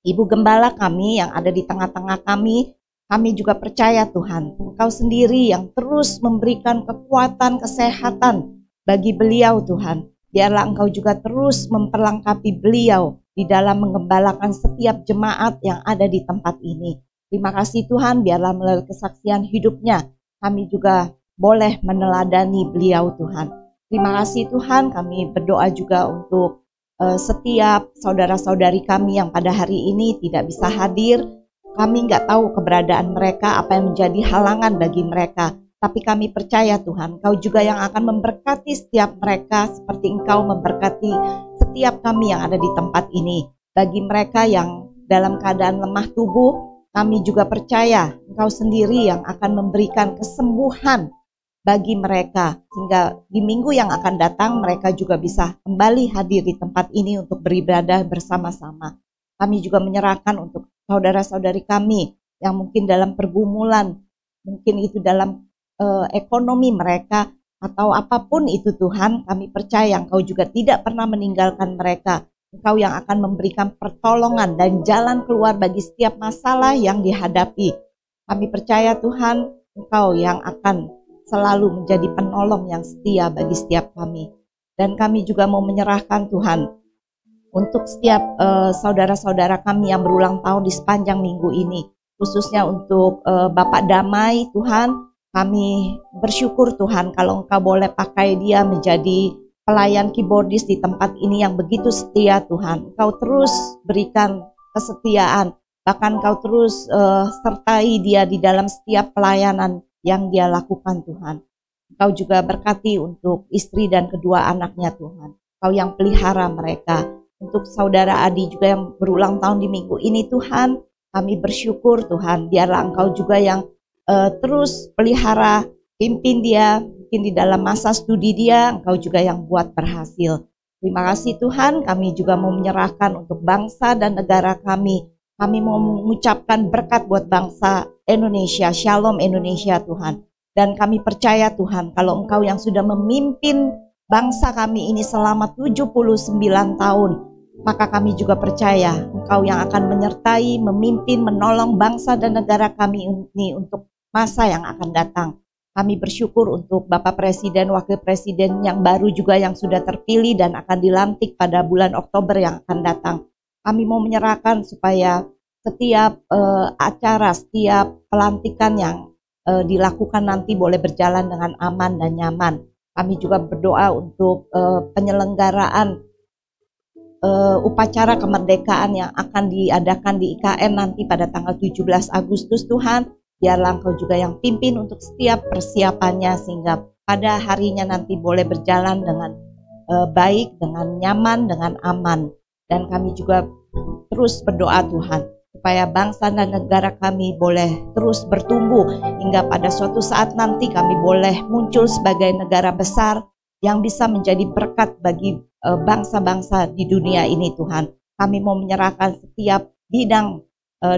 Ibu Gembala kami yang ada di tengah-tengah kami. Kami juga percaya Tuhan, Engkau sendiri yang terus memberikan kekuatan, kesehatan bagi beliau Tuhan. Biarlah Engkau juga terus memperlengkapi beliau di dalam menggembalakan setiap jemaat yang ada di tempat ini. Terima kasih Tuhan, biarlah melalui kesaksian hidupnya kami juga boleh meneladani beliau Tuhan. Terima kasih Tuhan, kami berdoa juga untuk setiap saudara-saudari kami yang pada hari ini tidak bisa hadir. Kami nggak tahu keberadaan mereka, apa yang menjadi halangan bagi mereka. Tapi kami percaya Tuhan, Engkau juga yang akan memberkati setiap mereka seperti Engkau memberkati setiap kami yang ada di tempat ini. Bagi mereka yang dalam keadaan lemah tubuh, kami juga percaya Engkau sendiri yang akan memberikan kesembuhan bagi mereka. Sehingga di minggu yang akan datang mereka juga bisa kembali hadir di tempat ini untuk beribadah bersama-sama. Kami juga menyerahkan untuk saudara-saudari kami yang mungkin dalam pergumulan, mungkin itu dalam ekonomi mereka atau apapun itu Tuhan, kami percaya Engkau juga tidak pernah meninggalkan mereka. Engkau yang akan memberikan pertolongan dan jalan keluar bagi setiap masalah yang dihadapi. Kami percaya Tuhan, Engkau yang akan selalu menjadi penolong yang setia bagi setiap kami. Dan kami juga mau menyerahkan Tuhan untuk setiap saudara-saudara kami yang berulang tahun di sepanjang minggu ini. Khususnya untuk Bapak Damai Tuhan, kami bersyukur Tuhan kalau Engkau boleh pakai dia menjadi pelayan keyboardis di tempat ini yang begitu setia Tuhan. Engkau terus berikan kesetiaan, bahkan Engkau terus sertai dia di dalam setiap pelayanan yang dia lakukan Tuhan. Engkau juga berkati untuk istri dan kedua anaknya Tuhan. Engkau yang pelihara mereka. Untuk saudara Adi juga yang berulang tahun di minggu ini Tuhan, kami bersyukur Tuhan, biarlah Engkau juga yang terus pelihara, pimpin dia, mungkin di dalam masa studi dia, Engkau juga yang buat berhasil. Terima kasih Tuhan, kami juga mau menyerahkan untuk bangsa dan negara kami. Kami mau mengucapkan berkat buat bangsa Indonesia, Shalom Indonesia Tuhan. Dan kami percaya Tuhan, kalau Engkau yang sudah memimpin bangsa kami ini selama 79 tahun, maka kami juga percaya Engkau yang akan menyertai, memimpin, menolong bangsa dan negara kami ini untuk masa yang akan datang. Kami bersyukur untuk Bapak Presiden, Wakil Presiden yang baru juga yang sudah terpilih dan akan dilantik pada bulan Oktober yang akan datang. Kami mau menyerahkan supaya setiap acara, setiap pelantikan yang dilakukan nanti boleh berjalan dengan aman dan nyaman. Kami juga berdoa untuk penyelenggaraan upacara kemerdekaan yang akan diadakan di IKN nanti pada tanggal 17 Agustus Tuhan. Biarlah Engkau juga yang pimpin untuk setiap persiapannya sehingga pada harinya nanti boleh berjalan dengan baik, dengan nyaman, dengan aman. Dan kami juga terus berdoa Tuhan supaya bangsa dan negara kami boleh terus bertumbuh hingga pada suatu saat nanti kami boleh muncul sebagai negara besar yang bisa menjadi berkat bagi bangsa-bangsa di dunia ini Tuhan. Kami mau menyerahkan setiap bidang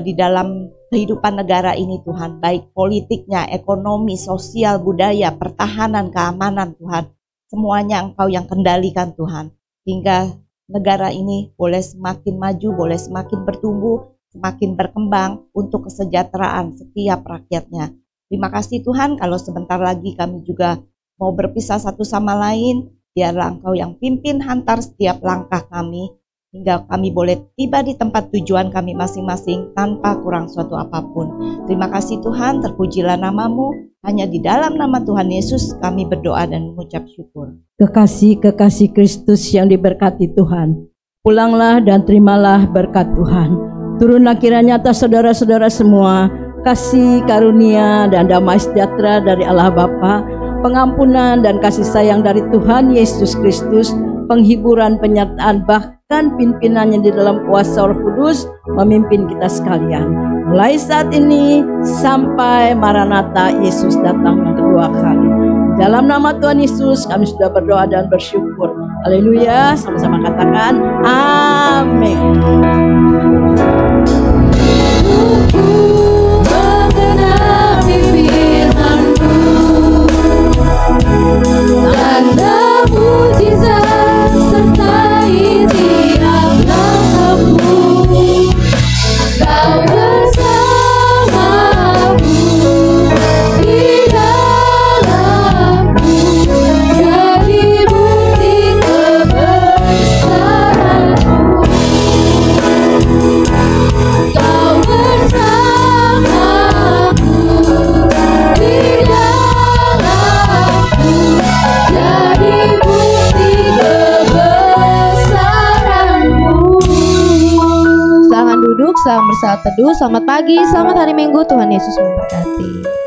di dalam kehidupan negara ini Tuhan, baik politiknya, ekonomi, sosial, budaya, pertahanan, keamanan Tuhan. Semuanya Engkau yang kendalikan Tuhan, hingga negara ini boleh semakin maju, boleh semakin bertumbuh, semakin berkembang untuk kesejahteraan setiap rakyatnya. Terima kasih Tuhan, kalau sebentar lagi kami juga mau berpisah satu sama lain, biarlah Engkau yang pimpin hantar setiap langkah kami, hingga kami boleh tiba di tempat tujuan kami masing-masing tanpa kurang suatu apapun. Terima kasih Tuhan, terpujilah nama-Mu. Hanya di dalam nama Tuhan Yesus kami berdoa dan mengucap syukur. Kekasih Kristus yang diberkati Tuhan, pulanglah dan terimalah berkat Tuhan. Turunlah kiranya atas saudara-saudara semua kasih karunia dan damai sejahtera dari Allah Bapa, pengampunan dan kasih sayang dari Tuhan Yesus Kristus, penghiburan, penyertaan, bahkan pimpinannya di dalam kuasa Roh Kudus memimpin kita sekalian. Mulai saat ini sampai Maranatha Yesus datang yang kedua kali. Dalam nama Tuhan Yesus kami sudah berdoa dan bersyukur. Haleluya, sama-sama katakan amin. Tanda mujizat sertai tiap langkahmu. Kau bersamaku di dalamku, jadi bukti kebesaranmu. Kau bersamaku saat teduh. Selamat pagi, selamat hari Minggu. Tuhan Yesus memberkati.